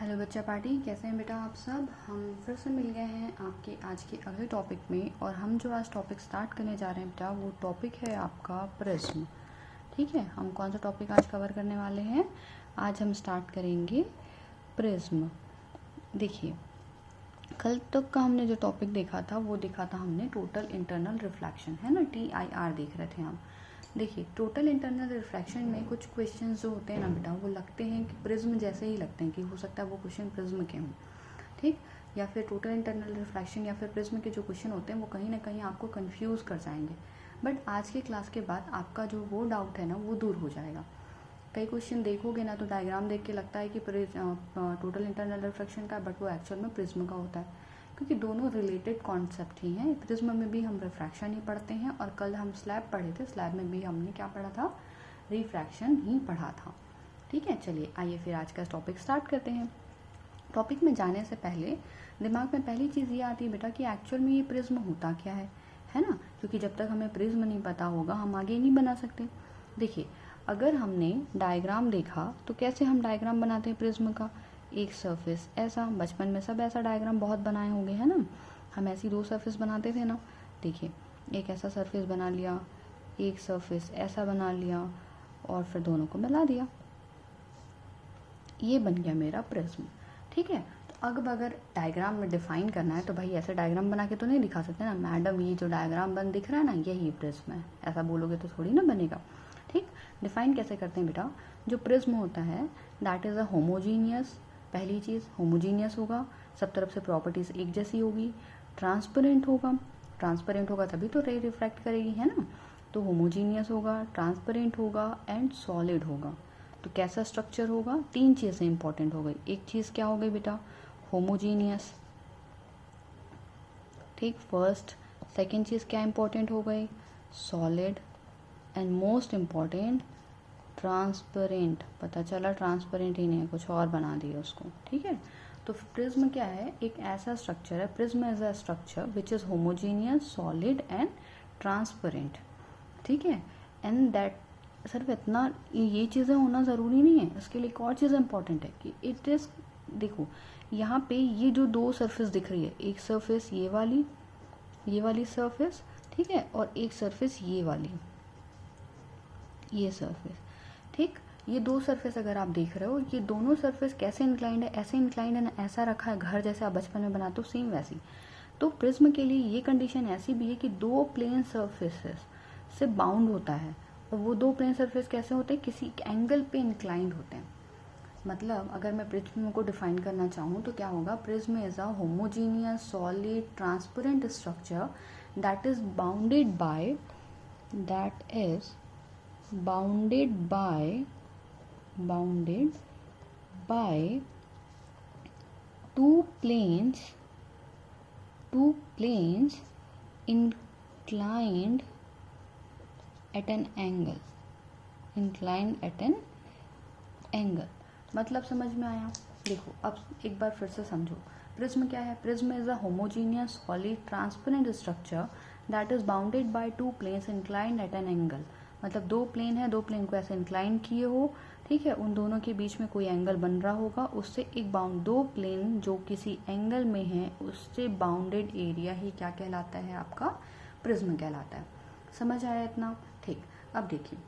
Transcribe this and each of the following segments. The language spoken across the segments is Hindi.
हेलो बच्चा पार्टी, कैसे हैं बेटा आप सब। हम फिर से मिल गए हैं आपके आज के अगले टॉपिक में। और हम जो आज टॉपिक स्टार्ट करने जा रहे हैं बेटा, वो टॉपिक है आपका प्रिज्म। ठीक है, हम कौन सा टॉपिक आज कवर करने वाले हैं। आज हम स्टार्ट करेंगे प्रिज्म। देखिए, कल तक का हमने जो टॉपिक देखा था वो देखा था हमने टोटल इंटरनल रिफ्लेक्शन, है ना, TIR देख रहे थे हम। देखिए, टोटल इंटरनल रिफ्लेक्शन में कुछ क्वेश्चंस जो होते हैं ना बेटा, वो लगते हैं कि प्रिज्म जैसे ही लगते हैं, कि हो सकता है वो क्वेश्चन प्रिज्म के हों, ठीक। या फिर टोटल इंटरनल रिफ्लेक्शन या फिर प्रिज्म के जो क्वेश्चन होते हैं वो कहीं ना कहीं आपको कंफ्यूज कर जाएंगे। बट आज के क्लास के बाद आपका जो वो डाउट है ना, वो दूर हो जाएगा। कई क्वेश्चन देखोगे ना तो डायग्राम देख के लगता है कि टोटल इंटरनल रिफ्लेक्शन का, बट वो एक्चुअल में प्रिज्म का होता है, क्योंकि दोनों रिलेटेड कॉन्सेप्ट ही हैं। प्रिज्म में भी हम रिफ्रैक्शन ही पढ़ते हैं, और कल हम स्लैब पढ़े थे, स्लैब में भी हमने क्या पढ़ा था, रिफ्रैक्शन ही पढ़ा था। ठीक है, चलिए आइए फिर आज का टॉपिक स्टार्ट करते हैं। टॉपिक में जाने से पहले दिमाग में पहली चीज़ ये आती है बेटा कि एक्चुअल में ये प्रिज्म होता क्या है ना, क्योंकि जब तक हमें प्रिज्म नहीं पता होगा हम आगे नहीं बना सकते। देखिए, अगर हमने डायग्राम देखा तो कैसे हम डायग्राम बनाते हैं प्रिज्म का। एक सरफेस ऐसा, बचपन में सब ऐसा डायग्राम बहुत बनाए होंगे, है ना। हम ऐसी दो सरफेस बनाते थे ना। देखिए, एक ऐसा सरफेस बना लिया, एक सरफेस ऐसा बना लिया, और फिर दोनों को मिला दिया, ये बन गया मेरा प्रिज्म। ठीक है, तो अब अगर डायग्राम में डिफाइन करना है तो भाई ऐसे डायग्राम बना के तो नहीं दिखा सकते ना, मैडम ये जो डायग्राम बन दिख रहा है ना, यही प्रिज्म है, ऐसा बोलोगे तो थोड़ी ना बनेगा। ठीक, डिफाइन कैसे करते हैं बेटा। जो प्रिज्म होता है दैट इज़ अ होमोजीनियस, पहली चीज़ होमोजीनियस होगा, सब तरफ से प्रॉपर्टीज एक जैसी होगी, ट्रांसपेरेंट होगा, ट्रांसपेरेंट होगा तभी तो रे रिफ्रैक्ट करेगी, है ना। तो होमोजीनियस होगा, ट्रांसपेरेंट होगा एंड सॉलिड होगा। तो कैसा स्ट्रक्चर होगा, तीन चीज़ें इंपॉर्टेंट हो गई। एक चीज़ क्या हो गई बेटा, होमोजीनियस, ठीक, फर्स्ट। सेकेंड चीज़ क्या इंपॉर्टेंट हो गई, solid, and most important transparent. पता चला ट्रांसपेरेंट ही नहीं है, कुछ और बना दिया उसको। ठीक है, तो प्रिज्म क्या है, एक ऐसा स्ट्रक्चर है, prism is a structure which is homogeneous, solid and transparent. ठीक है, एंड दैट सिर्फ इतना ये चीज़ें होना ज़रूरी नहीं है, इसके लिए एक और चीज़ इंपॉर्टेंट है कि इट इज़, देखो यहाँ पे ये जो दो सरफेस दिख रही है, एक सरफेस ये वाली सरफेस, ठीक है, और एक सरफेस ये वाली, ये सरफेस, ठीक। ये दो सरफेस अगर आप देख रहे हो, ये दोनों सरफेस कैसे इंक्लाइंड है, ऐसे इंक्लाइंड है ना, ऐसा रखा है घर जैसे आप बचपन में बनाते हो, सेम वैसी। तो प्रिज्म के लिए ये कंडीशन ऐसी भी है कि दो प्लेन सरफेसेस से बाउंड होता है, और वो दो प्लेन सरफेस कैसे होते हैं, किसी एंगल पे इंक्लाइंड होते हैं। मतलब अगर मैं प्रिज्म को डिफाइन करना चाहूँ तो क्या होगा, prism is a homogeneous, solid, transparent structure that is bounded by two planes inclined at an angle, मतलब समझ में आया। देखो अब एक बार फिर से समझो, प्रिज्म क्या है, prism is a homogeneous, solid, transparent structure that is bounded by two planes inclined at an angle. मतलब दो प्लेन है, दो प्लेन को ऐसे इंक्लाइन किए हो, ठीक है, उन दोनों के बीच में कोई एंगल बन रहा होगा, उससे एक बाउंड, दो प्लेन जो किसी एंगल में है उससे बाउंडेड एरिया ही क्या कहलाता है, आपका प्रिज्म कहलाता है। समझ आया इतना, ठीक। अब देखिए,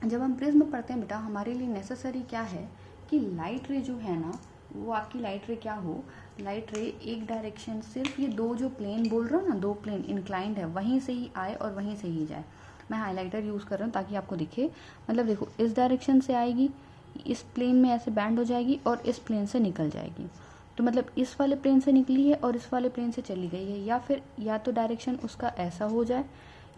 जब हम प्रिज्म पढ़ते हैं बेटा, हमारे लिए नेसेसरी क्या है कि लाइट रे जो है ना, वो आपकी लाइट रे क्या हो, लाइट रे एक डायरेक्शन, सिर्फ ये दो जो प्लेन बोल रहा हूँ ना, दो प्लेन इंक्लाइंड है, वहीं से ही आए और वहीं से ही जाए। मैं हाइलाइटर यूज़ कर रहा हूँ ताकि आपको दिखे। मतलब देखो, इस डायरेक्शन से आएगी, इस प्लेन में ऐसे बैंड हो जाएगी और इस प्लेन से निकल जाएगी। तो मतलब इस वाले प्लेन से निकली है और इस वाले प्लेन से चली गई है, या फिर या तो डायरेक्शन उसका ऐसा हो जाए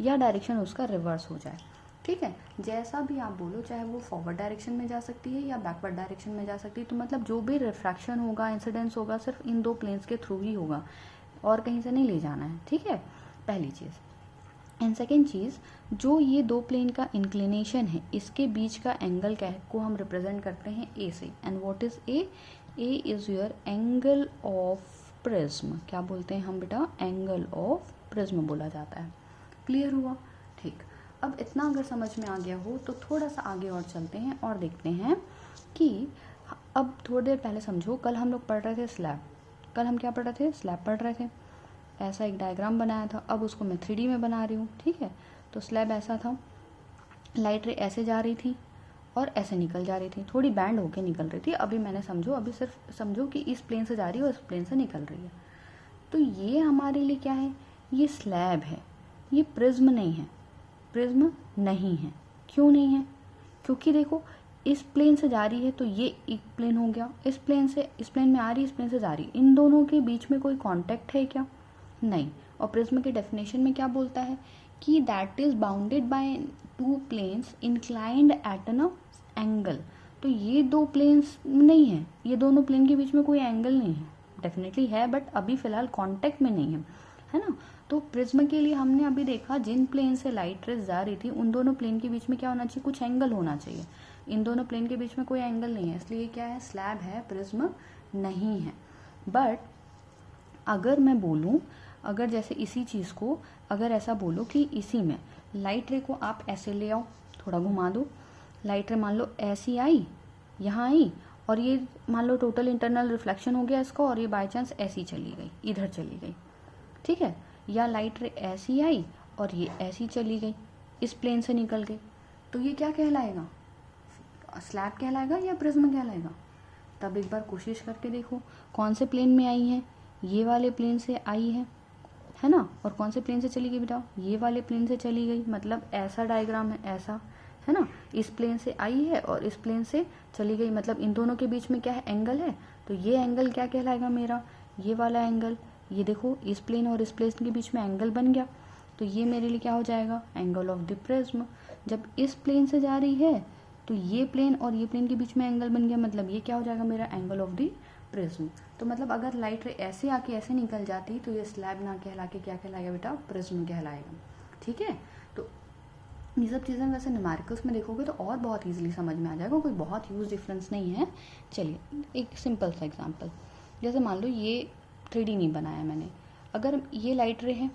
या डायरेक्शन उसका रिवर्स हो जाए। ठीक है, जैसा भी आप बोलो, चाहे वो फॉरवर्ड डायरेक्शन में जा सकती है या बैकवर्ड डायरेक्शन में जा सकती है। तो मतलब जो भी रिफ्रैक्शन होगा, इंसिडेंस होगा, सिर्फ इन दो प्लेन्स के थ्रू ही होगा, और कहीं से नहीं ले जाना है। ठीक है, पहली चीज़। एंड सेकेंड चीज़, जो ये दो प्लेन का इंक्लिनेशन है, इसके बीच का एंगल क्या है, को हम रिप्रेजेंट करते हैं ए से। And what is a is your angle of prism. क्या बोलते हैं हम बेटा, एंगल ऑफ प्रिज्म बोला जाता है। क्लियर हुआ, ठीक। अब इतना अगर समझ में आ गया हो तो थोड़ा सा आगे और चलते हैं और देखते हैं कि अब थोड़ी देर पहले समझो, कल हम लोग पढ़ रहे थे स्लैब। कल हम क्या पढ़ रहे थे? स्लैब पढ़ रहे थे। ऐसा एक डायग्राम बनाया था, अब उसको मैं 3D में बना रही हूँ, ठीक है। तो स्लैब ऐसा था, लाइट रे ऐसे जा रही थी और ऐसे निकल जा रही थी, थोड़ी बैंड होके निकल रही थी। अभी मैंने समझो, अभी सिर्फ समझो कि इस प्लेन से जा रही है और इस प्लेन से निकल रही है। तो ये हमारे लिए क्या है? ये स्लैब है, ये प्रिज्म नहीं है। प्रिज्म नहीं है। क्यों नहीं है? क्योंकि देखो, इस प्लेन से जा रही है तो ये एक प्लेन हो गया, इस प्लेन से इस प्लेन में आ रही है, इस प्लेन से जा रही है, इन दोनों के बीच में कोई कांटेक्ट है क्या? नहीं। और प्रिज्म के डेफिनेशन में क्या बोलता है कि that is bounded by two planes inclined at an angle. तो ये दो प्लेन्स नहीं है, ये दोनों प्लेन के बीच में कोई एंगल नहीं है। डेफिनेटली है बट अभी फिलहाल कांटेक्ट में नहीं है ना। तो प्रिज्म के लिए हमने अभी देखा, जिन प्लेन से लाइट रेज जा रही थी उन दोनों प्लेन के बीच में क्या होना चाहिए? कुछ एंगल होना चाहिए। इन दोनों प्लेन के बीच में कोई एंगल नहीं है, इसलिए क्या है? स्लैब है, प्रिज्म नहीं है। बट अगर मैं बोलूँ, अगर जैसे इसी चीज़ को अगर ऐसा बोलो कि इसी में लाइट रे को आप ऐसे ले आओ, थोड़ा घुमा दो, लाइट रे मान लो ऐसी आई, यहाँ आई, और ये मान लो टोटल इंटरनल रिफ्लेक्शन हो गया इसका, और ये बाय चांस ऐसी चली गई, इधर चली गई, ठीक है। या लाइट रे ऐसी आई और ये ऐसी चली गई, इस प्लेन से निकल गई, तो ये क्या कहलाएगा? स्लैब कहलाएगा या प्रिज्म कहलाएगा? तब एक बार कोशिश करके देखो, कौन से प्लेन में आई है? ये वाले प्लेन से आई है ना। और कौन से प्लेन से चली गई बेटा? ये वाले प्लेन से चली गई। मतलब ऐसा डायग्राम है, ऐसा है ना, इस प्लेन से आई है और इस प्लेन से चली गई, मतलब इन दोनों के बीच में क्या है? एंगल है। तो ये एंगल क्या कहलाएगा मेरा? ये वाला एंगल। ये देखो, इस प्लेन और इस प्लेन के बीच में एंगल बन गया, तो ये मेरे लिए क्या हो जाएगा? Angle of the prism. जब इस प्लेन से जा रही है तो ये प्लेन और ये प्लेन के बीच में एंगल बन गया, मतलब ये क्या हो जाएगा मेरा? Angle of the prism. तो मतलब अगर लाइट रे ऐसे आके ऐसे निकल जाती तो ये स्लैब ना कहला के क्या कहलाएगा बेटा? प्रिज्म कहलाएगा, ठीक है। तो ये सब चीज़ें वैसे न्यूमेरिकल्स में देखोगे तो और बहुत ईजिली समझ में आ जाएगा, कोई बहुत ह्यूज डिफरेंस नहीं है। चलिए एक सिंपल सा एग्जांपल, जैसे मान लो ये 3D नहीं बनाया मैंने, अगर ये लाइट रे है,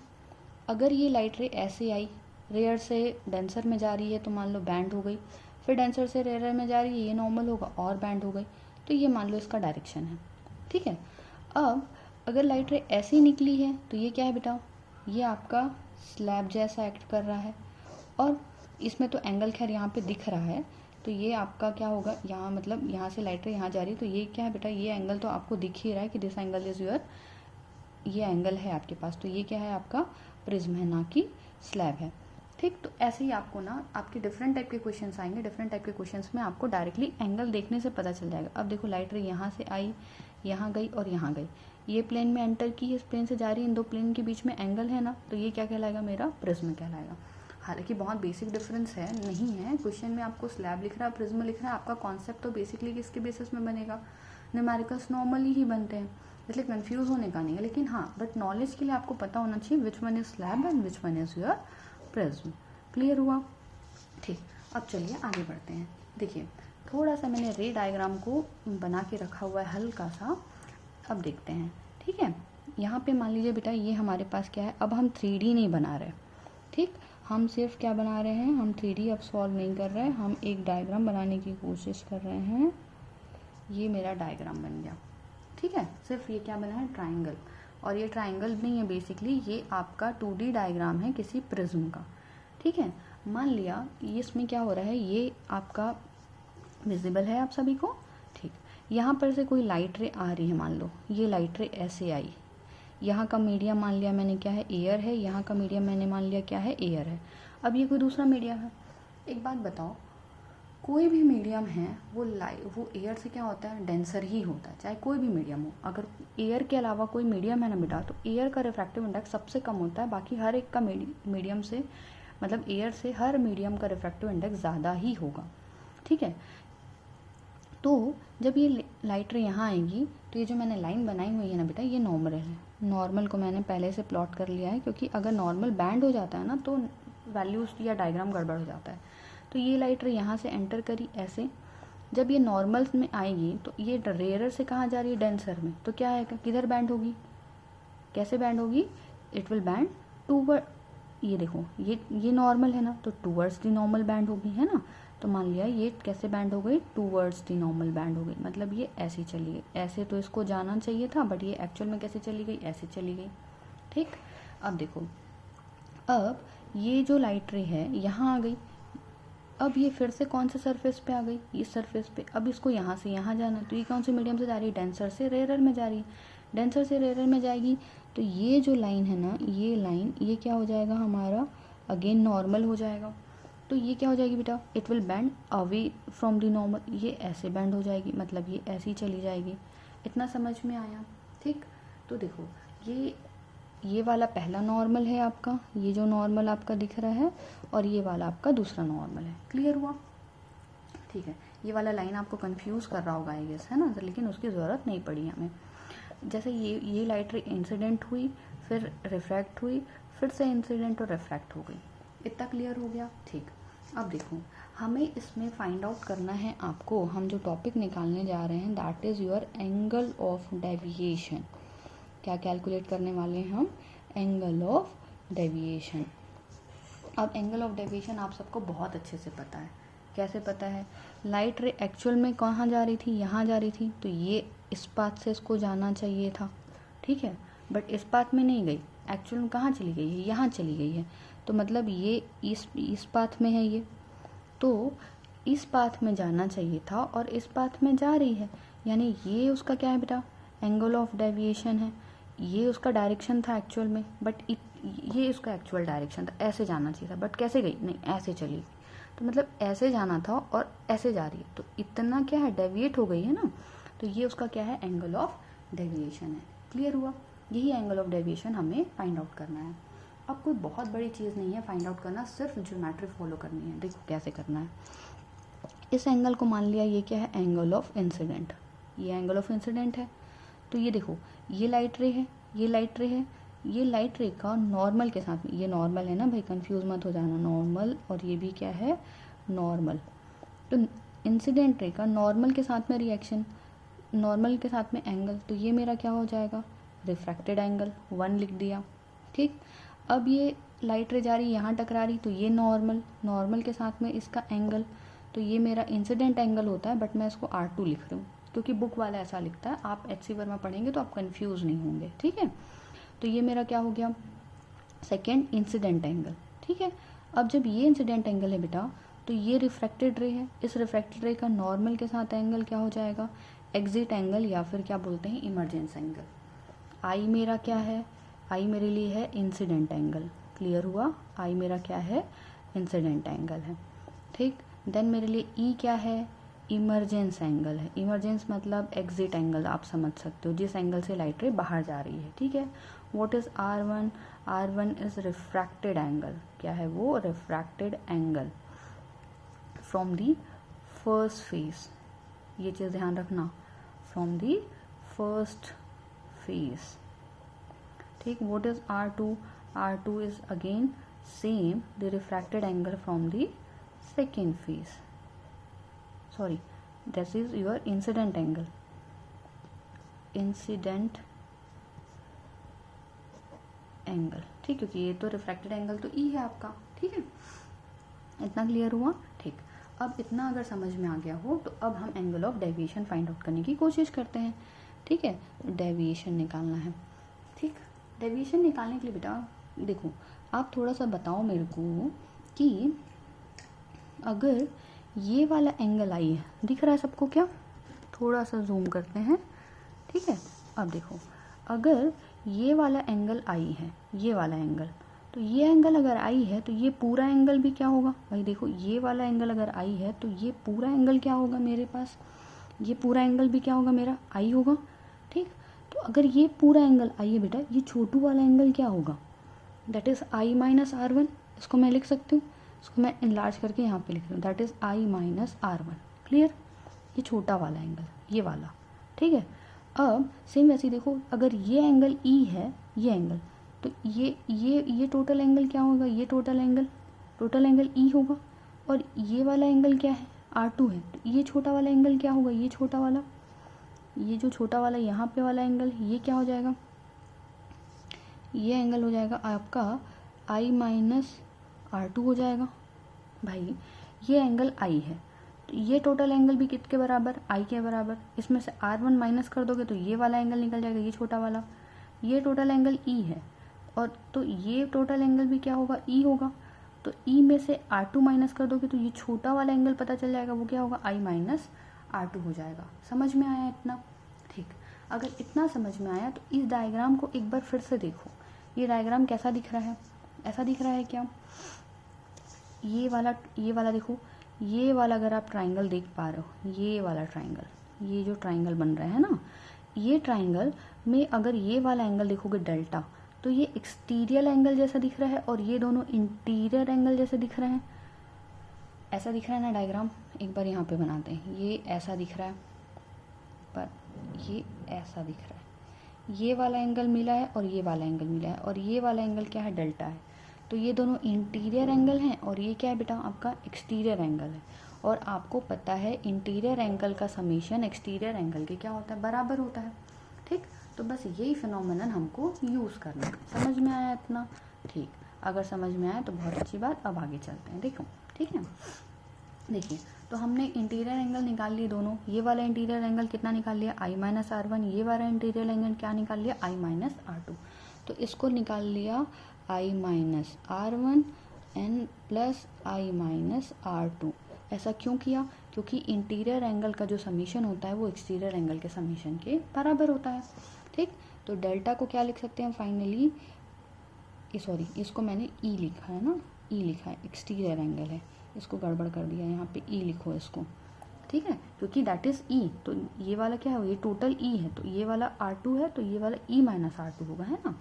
अगर ये लाइट रे ऐसे आई, रेयर से डेंसर में जा रही है तो मान लो बैंड हो गई, फिर डेंसर से रेयर में जा रही है, ये नॉर्मल होगा और बैंड हो गई, तो ये मान लो इसका डायरेक्शन है, ठीक है। अब अगर लाइट रे ऐसे ही निकली है तो ये क्या है बेटा? ये आपका स्लैब जैसा एक्ट कर रहा है, और इसमें तो एंगल खैर यहाँ पे दिख रहा है, तो ये आपका क्या होगा? यहाँ मतलब यहाँ से लाइट रे यहाँ जा रही है, तो ये क्या है बेटा? ये एंगल तो आपको दिख ही रहा है कि दिस एंगल इज योर, ये एंगल है आपके पास, तो ये क्या है? आपका प्रिज्म है, ना कि स्लैब है, ठीक। तो ऐसे ही आपको ना आपके डिफरेंट टाइप के क्वेश्चंस आएंगे, डिफरेंट टाइप के क्वेश्चंस में आपको डायरेक्टली एंगल देखने से पता चल जाएगा। अब देखो, लाइट रे यहाँ से आई, यहाँ गई और यहाँ गई, ये प्लेन में एंटर की, इस प्लेन से जा रही है, इन दो प्लेन के बीच में एंगल है ना, तो ये क्या कहलाएगा? मेरा प्रिज्म कहलाएगा। हालांकि बहुत बेसिक डिफरेंस है, नहीं है, क्वेश्चन में आपको स्लैब लिख रहा है, प्रिज्म लिख रहा है, आपका कॉन्सेप्ट तो बेसिकली किसके बेसिस में बनेगा? न्यूमेरिकल्स नॉर्मली ही बनते हैं, इसलिए कंफ्यूज होने का नहीं है। लेकिन हाँ, बट नॉलेज के लिए आपको पता होना चाहिए which one is slab and which one is your prism. Clear हुआ? ठीक। अब चलिए आगे बढ़ते हैं। देखिए, थोड़ा सा मैंने रे डायग्राम को बना के रखा हुआ है हल्का सा, अब देखते हैं, ठीक है। यहाँ पे मान लीजिए बेटा, ये हमारे पास क्या है? अब हम 3D नहीं बना रहे, ठीक, हम सिर्फ क्या बना रहे हैं? हम 3D अब सॉल्व नहीं कर रहे हैं, हम एक डायग्राम बनाने की कोशिश कर रहे हैं। ये मेरा डायग्राम बन गया, ठीक है। सिर्फ ये क्या बना है? ट्राइंगल। और ये ट्राइंगल नहीं है, बेसिकली ये आपका 2D डायग्राम है किसी प्रिज्म का, ठीक है। मान लिया ये इसमें क्या हो रहा है, ये आपका विजिबल है आप सभी को, ठीक। यहाँ पर से कोई लाइट रे आ रही है, मान लो ये लाइट रे ऐसे आई, यहाँ का मीडियम मान लिया मैंने क्या है? एयर है। यहाँ का मीडियम मैंने मान लिया क्या है? एयर है। अब ये कोई दूसरा मीडियम है। एक बात बताओ, कोई भी मीडियम है वो एयर से क्या होता है? डेंसर ही होता है, चाहे कोई भी मीडियम हो। अगर एयर के अलावा कोई मीडियम है ना बेटा, तो एयर का रिफ्रैक्टिव इंडेक्स सबसे कम होता है, बाकी हर एक का मीडियम से, मतलब एयर से हर मीडियम का रिफ्रैक्टिव इंडेक्स ज़्यादा ही होगा, ठीक है। तो जब ये लाइट रे यहाँ आएगी तो ये जो मैंने लाइन बनाई हुई है ना बेटा, ये नॉर्मल है। नॉर्मल को मैंने पहले से प्लॉट कर लिया है, क्योंकि अगर नॉर्मल बैंड हो जाता है ना तो वैल्यूज या डायग्राम गड़बड़ हो जाता है। तो ये लाइट रे यहाँ से एंटर करी ऐसे, जब ये नॉर्मल में आएगी तो ये रेयरर से कहाँ जा रही है? डेंसर में, तो क्या है? किधर बैंड होगी? कैसे बैंड होगी? इट विल बैंड टूवर्ड, ये देखो ये नॉर्मल है ना, तो टूवर्ड्स दी नॉर्मल बैंड होगी, है ना। तो मान लिया ये कैसे बैंड हो गई, टूवर्ड्स दी नॉर्मल बैंड हो गई, मतलब ये ऐसी चली गई। ऐसे तो इसको जाना चाहिए था, बट ये एक्चुअल में कैसे चली गई, ऐसे चली गई। ठीक, अब देखो, अब ये जो लाइट रे है यहाँ आ गई, अब ये फिर से कौन से सरफेस पे आ गई, इस सरफेस पे। अब इसको यहाँ से यहाँ जाना, तो ये कौन से मीडियम से जा रही है, डेंसर से रेयर में जा रही है। डेंसर से रेयर में जाएगी तो ये जो लाइन है ना, ये लाइन, ये क्या हो जाएगा हमारा, अगेन नॉर्मल हो जाएगा। तो ये क्या हो जाएगी बेटा, it will band away from the normal, ये ऐसे बैंड हो जाएगी, मतलब ये ऐसी चली जाएगी। इतना समझ में आया। ठीक, तो देखो ये वाला पहला नॉर्मल है आपका, ये जो नॉर्मल आपका दिख रहा है, और ये वाला आपका दूसरा नॉर्मल है। क्लियर हुआ? ठीक है, ये वाला लाइन आपको कंफ्यूज कर रहा होगा आई गेस, है ना, लेकिन उसकी ज़रूरत नहीं पड़ी हमें। जैसे ये लाइट रे इंसिडेंट हुई, फिर रिफ्रैक्ट हुई, फिर से इंसिडेंट और रिफ्रैक्ट हो गई। इतना क्लियर हो गया? ठीक, अब देखो, हमें इसमें फाइंड आउट करना है आपको, हम जो टॉपिक निकालने जा रहे हैं that is your angle of deviation. क्या कैलकुलेट करने वाले हैं हम, एंगल ऑफ डेविएशन। अब एंगल ऑफ डेविएशन आप सबको बहुत अच्छे से पता है। कैसे पता है, लाइट रे एक्चुअल में कहाँ जा रही थी, यहाँ जा रही थी, तो ये इस पाथ से इसको जाना चाहिए था। ठीक है, बट इस पाथ में नहीं गई, एक्चुअल में कहाँ चली गई है, यहाँ चली गई है। तो मतलब ये इस पाथ में है, ये तो इस पाथ में जाना चाहिए था और इस पाथ में जा रही है, यानी ये उसका क्या है बेटा, एंगल ऑफ डेविएशन है। ये उसका डायरेक्शन था एक्चुअल में, बट ये उसका एक्चुअल डायरेक्शन था, ऐसे जाना चाहिए था, बट कैसे गई, नहीं ऐसे चली गई। तो मतलब ऐसे जाना था और ऐसे जा रही है, तो इतना क्या है, डेविएट हो गई है ना, तो ये उसका क्या है, एंगल ऑफ डेविएशन है। क्लियर हुआ? यही एंगल ऑफ डेविएशन हमें फाइंड आउट करना है। अब कोई बहुत बड़ी चीज़ नहीं है फाइंड आउट करना, सिर्फ ज्योमेट्री फॉलो करनी है। देखो कैसे करना है। इस एंगल को मान लिया ये क्या है, एंगल ऑफ इंसिडेंट, ये एंगल ऑफ इंसिडेंट है। तो ये देखो, ये लाइट रे है, ये लाइट रे है, ये लाइट रे का नॉर्मल के साथ में, ये नॉर्मल है ना भाई, कंफ्यूज मत हो जाना, नॉर्मल, और ये भी क्या है, नॉर्मल। तो इंसिडेंट रे का नॉर्मल के साथ में रिएक्शन, नॉर्मल के साथ में एंगल, तो ये मेरा क्या हो जाएगा, रिफ्रैक्टेड एंगल, 1 लिख दिया। ठीक, अब ये लाइट रे जा रही, यहाँ टकरा रही, तो ये नॉर्मल, नॉर्मल के साथ में इसका एंगल, तो ये मेरा इंसिडेंट एंगल होता है, बट मैं इसको R2 लिख रही हूँ क्योंकि बुक वाला ऐसा लिखता है। आप HC वर्मा पढ़ेंगे तो आप कंफ्यूज नहीं होंगे। ठीक है, तो ये मेरा क्या हो गया, सेकेंड इंसिडेंट एंगल। ठीक है, अब जब ये इंसिडेंट एंगल है बेटा, तो ये रिफ्रैक्टेड रे है, इस रिफ्रैक्टेड रे का नॉर्मल के साथ एंगल क्या हो जाएगा, एग्जिट एंगल, या फिर क्या बोलते हैं, इमरजेंस एंगल। आई मेरा क्या है, आई मेरे लिए है इंसिडेंट एंगल। क्लियर हुआ? आई मेरा क्या है, इंसिडेंट एंगल है। ठीक, देन मेरे लिए ई क्या है, इमरजेंस एंगल है। इमरजेंस मतलब एग्जिट एंगल, आप समझ सकते हो, जिस एंगल से लाइट रे बाहर जा रही है। ठीक है, what is R1, R1 is refracted angle. क्या है वो, refracted angle from the first phase, ये चीज़ ध्यान रखना, फ्रॉम दी फर्स्ट फेज। ठीक, what is R2, R2 is again same the refracted angle from the second phase, sorry, this is your incident angle, incident angle. ठीक, क्योंकि ये तो रिफ्रैक्टेड एंगल तो ई है आपका। ठीक है, इतना क्लियर हुआ? ठीक, अब इतना अगर समझ में आ गया हो तो अब हम angle of deviation find out करने की कोशिश करते हैं। ठीक है, डेविएशन निकालना है। ठीक, डेविएशन निकालने के लिए बेटा देखो, आप थोड़ा सा बताओ मेरे को कि अगर ये वाला एंगल आई है, दिख रहा है सबको क्या, थोड़ा सा जूम करते हैं। ठीक है, अब देखो, अगर ये वाला एंगल आई है, ये वाला एंगल, तो ये एंगल अगर आई है तो ये पूरा एंगल भी क्या होगा भाई, देखो ये वाला एंगल अगर आई है तो ये पूरा एंगल क्या होगा मेरे पास, ये पूरा एंगल भी क्या होगा मेरा, आई होगा। ठीक, तो अगर ये पूरा एंगल आई है बेटा, ये छोटू वाला एंगल क्या होगा, that is I minus R1। इसको मैं लिख सकती हूँ, इसको मैं इनलार्ज करके यहाँ पे लिख रही हूँ, that is I minus R1। Clear, ये छोटा वाला एंगल, ये वाला। ठीक है, अब सेम वैसे ही देखो, अगर ये एंगल E है, ये एंगल, तो ये टोटल एंगल क्या होगा, ये टोटल एंगल E होगा, और ये वाला एंगल क्या है, R2 है, तो ये छोटा वाला एंगल क्या होगा, ये छोटा वाला, ये जो छोटा वाला यहाँ पे वाला एंगल, ये क्या हो जाएगा, ये एंगल हो जाएगा आपका I माइनस R2 हो जाएगा। भाई ये एंगल आई है, तो ये टोटल एंगल भी किसके बराबर, आई के बराबर। इसमें से R1 माइनस कर दोगे तो ये वाला एंगल निकल जाएगा, ये छोटा वाला। ये टोटल एंगल ई है, और तो ये टोटल एंगल भी क्या होगा, ई होगा। तो ई में से R2 माइनस कर दोगे तो ये छोटा वाला एंगल पता चल जाएगा, वो क्या होगा, आई माइनस R2 हो जाएगा। समझ में आया इतना? ठीक, अगर इतना समझ में आया तो इस डायग्राम को एक बार फिर से देखो। ये डायग्राम कैसा दिख रहा है, ऐसा दिख रहा है क्या, ये वाला देखो, ये वाला अगर आप ट्राइंगल देख पा रहे हो, ये वाला ट्राइंगल, ये जो ट्राइंगल बन रहा है ना, ये ट्राइंगल में अगर ये वाला एंगल देखोगे डेल्टा, तो ये एक्सटीरियर एंगल जैसा दिख रहा है और ये दोनों इंटीरियर एंगल जैसे दिख रहे हैं। ऐसा दिख रहा है ना डायग्राम, एक बार यहाँ पे बनाते हैं। ये ऐसा दिख रहा है, पर ये ऐसा दिख रहा है। ये वाला एंगल मिला है और ये वाला एंगल मिला है, और ये वाला एंगल क्या है, डेल्टा है। तो ये दोनों इंटीरियर एंगल हैं और ये क्या है बेटा, आपका एक्सटीरियर एंगल है। और आपको पता है इंटीरियर एंगल का समीशन एक्सटीरियर एंगल के क्या होता है, बराबर होता है। ठीक, तो बस यही फिनोमेनन हमको यूज़ करना है। समझ में आया इतना? ठीक, अगर समझ में आया तो बहुत अच्छी बात। अब आगे चलते हैं, देखो। ठीक है, देखिए, तो हमने इंटीरियर एंगल निकाल लिए दोनों। ये वाला इंटीरियर एंगल कितना निकाल लिया, आई माइनस R1। ये वाला इंटीरियर एंगल क्या निकाल लिया, आई माइनस R2। तो इसको निकाल लिया आई माइनस R1 एन प्लस आई माइनस R2। ऐसा क्यों किया, क्योंकि इंटीरियर एंगल का जो समीशन होता है वो एक्सटीरियर एंगल के समीशन के बराबर होता है। ठीक, तो डेल्टा को क्या लिख सकते हैं फाइनली, सॉरी इसको मैंने ई लिखा है ना, ई लिखा है, एक्सटीरियर एंगल है, इसको गड़बड़ कर दिया, यहाँ पे ई लिखो इसको। ठीक है, क्योंकि दैट इज ई, तो ये वाला क्या है, ये टोटल ई है, तो ये वाला R2 है, तो ये वाला ई माइनस R2 होगा, है ना।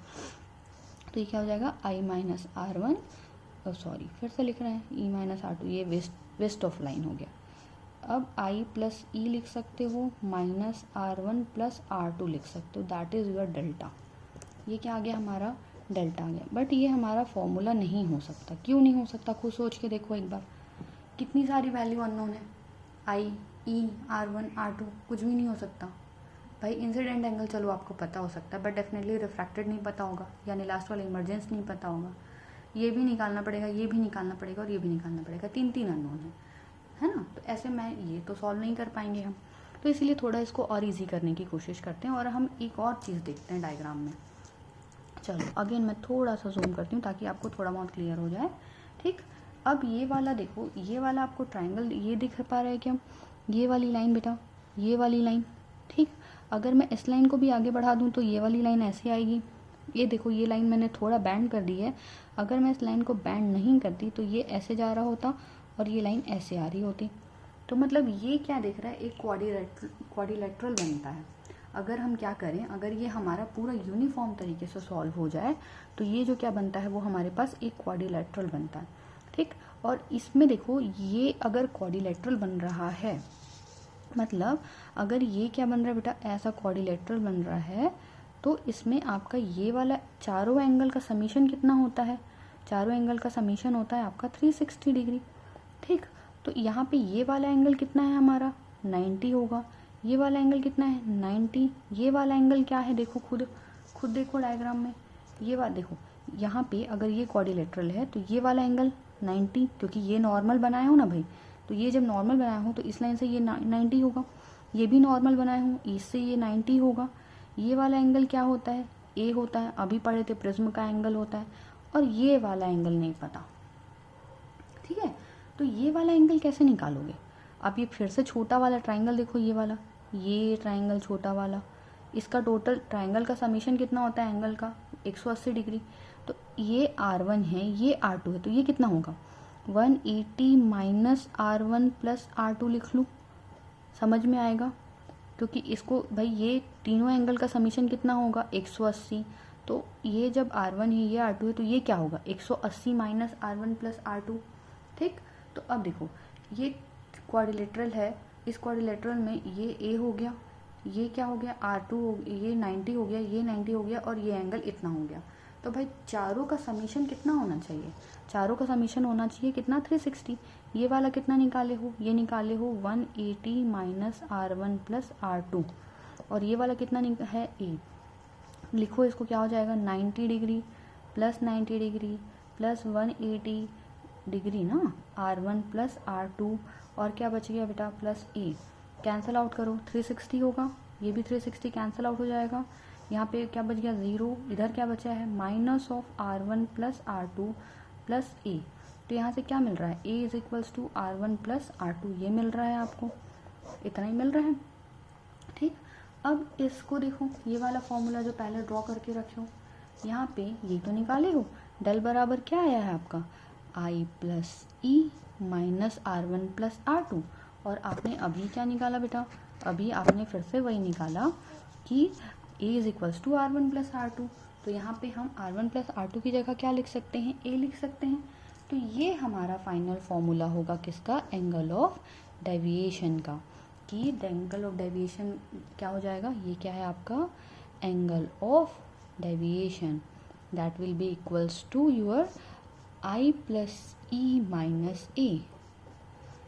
तो ये क्या हो जाएगा, आई माइनस R1, सॉरी फिर से लिख रहे हैं, ई माइनस R2, ये वेस्ट ऑफ लाइन हो गया। अब आई प्लस ई लिख सकते हो, माइनस R1 प्लस R2 लिख सकते हो, दैट इज योर डेल्टा। ये क्या आ गया, हमारा डेल्टा आ गया। बट ये हमारा फॉर्मूला नहीं हो सकता। क्यों नहीं हो सकता, खुद सोच के देखो एक बार। कितनी सारी वैल्यू अननोन है, आई, ई, R1, R2, कुछ भी नहीं हो सकता भाई। इंसिडेंट एंगल चलो आपको पता हो सकता है, बट डेफिनेटली रिफ्रैक्टेड नहीं पता होगा, यानी लास्ट वाला इमरजेंस नहीं पता होगा। ये भी निकालना पड़ेगा, ये भी निकालना पड़ेगा, और ये भी निकालना पड़ेगा। 3 अननोन है ना। तो ऐसे में ये तो सॉल्व नहीं कर पाएंगे हम, तो इसलिए थोड़ा इसको और ईजी करने की कोशिश करते हैं। और हम एक और चीज़ देखते हैं डायग्राम में। चलो अगेन मैं थोड़ा सा जूम करती हूँ ताकि आपको थोड़ा बहुत क्लियर हो जाए। ठीक, अब ये वाला देखो, ये वाला आपको ट्राइंगल ये दिख पा रहा है क्या, ये वाली लाइन बेटा, ये वाली लाइन। ठीक, अगर मैं इस लाइन को भी आगे बढ़ा दूँ तो ये वाली लाइन ऐसे आएगी। ये देखो, ये लाइन मैंने थोड़ा बैंड कर दी है। अगर मैं इस लाइन को बैंड नहीं करती तो ये ऐसे जा रहा होता और ये लाइन ऐसे आ रही होती। तो मतलब ये क्या दिख रहा है, एक क्वाड्रिलेटरल बनता है। अगर हम क्या करें, अगर ये हमारा पूरा यूनिफॉर्म तरीके से सॉल्व हो जाए तो ये जो क्या बनता है वो हमारे पास एक क्वाड्रिलेटरल बनता है। ठीक, और इसमें देखो, ये अगर क्वाड्रिलेटरल बन रहा है, मतलब अगर ये क्या बन रहा है बेटा, ऐसा क्वाड्रिलेटरल बन रहा है, तो इसमें आपका ये वाला चारों एंगल का समीशन कितना होता है, चारों एंगल का समीशन होता है आपका 360 डिग्री। ठीक, तो यहाँ पे ये वाला एंगल कितना है हमारा, 90 होगा। ये वाला एंगल कितना है, 90। ये वाला एंगल क्या है, देखो खुद देखो डायग्राम में, ये बात देखो, यहाँ पे अगर ये क्वाड्रिलेटरल है तो ये वाला एंगल 90, क्योंकि ये नॉर्मल बनाया हो ना भाई, तो ये जब नॉर्मल बनाया हो तो इस लाइन से ये 90 होगा। ये भी नॉर्मल बनाया हो, इससे ये 90 होगा। ये वाला एंगल क्या होता है, ए होता है, अभी पढ़े थे प्रिज्म का एंगल होता है। और ये वाला एंगल नहीं पता। ठीक है, तो ये वाला एंगल कैसे निकालोगे। अब ये फिर से छोटा वाला ट्राइंगल देखो, ये वाला, ये ट्राइंगल छोटा वाला, इसका टोटल ट्राइंगल का समीशन कितना होता है एंगल का, 180 डिग्री। तो ये R1 है, ये R2 है, तो ये कितना होगा, 180 माइनस R1 प्लस R2 लिख लूँ, समझ में आएगा। क्योंकि इसको भाई, ये तीनों एंगल का समीशन कितना होगा, 180। तो ये जब R1 है, ये R2 है, तो ये क्या होगा, 180 माइनस R1 प्लस R2। ठीक, तो अब देखो, ये क्वाड्रिलेटरल है, इस क्वाड्रिलेटरल में ये A हो गया, ये क्या हो गया, R2 हो, ये 90 हो गया, ये 90 हो गया, और ये एंगल इतना हो गया। तो भाई चारों का समीशन कितना होना चाहिए, चारों का समीशन होना चाहिए कितना, 360। ये वाला कितना निकाले हो, ये निकाले हो 180 माइनस R1 प्लस R2, और ये वाला कितना है, A। लिखो इसको, क्या हो जाएगा, 90 degree plus 90 degree plus 180 degree ना, R1 प्लस R2 और क्या बच गया बेटा प्लस ए, कैंसिल आउट करो 360 होगा, ये भी 360 कैंसिल आउट हो जाएगा। यहाँ पे क्या बच गया 0, इधर क्या बचा है minus of R1 plus R2 plus A. तो यहाँ से क्या मिल रहा है, A is equals to R1 plus R2, ये मिल रहा है आपको, इतना ही मिल रहा है। ठीक, अब इसको देखो, ये वाला फॉर्मूला जो पहले ड्रॉ करके रखे हो, यहाँ पे ये तो निकाले हो, डेल बराबर क्या आया है आपका I plus E minus R1 plus R2। और आपने अभी क्या निकाला बेटा, अभी आपने फिर से वही निकाला कि a is equals to R1 plus R2। तो यहाँ पे हम R1 प्लस R2 की जगह क्या लिख सकते हैं, a लिख सकते हैं। तो ये हमारा फाइनल फॉर्मूला होगा किसका, एंगल ऑफ डेविएशन का, कि द एंगल ऑफ डेविएशन क्या हो जाएगा, ये क्या है आपका angle of deviation, that will be equals to your I plus E minus A.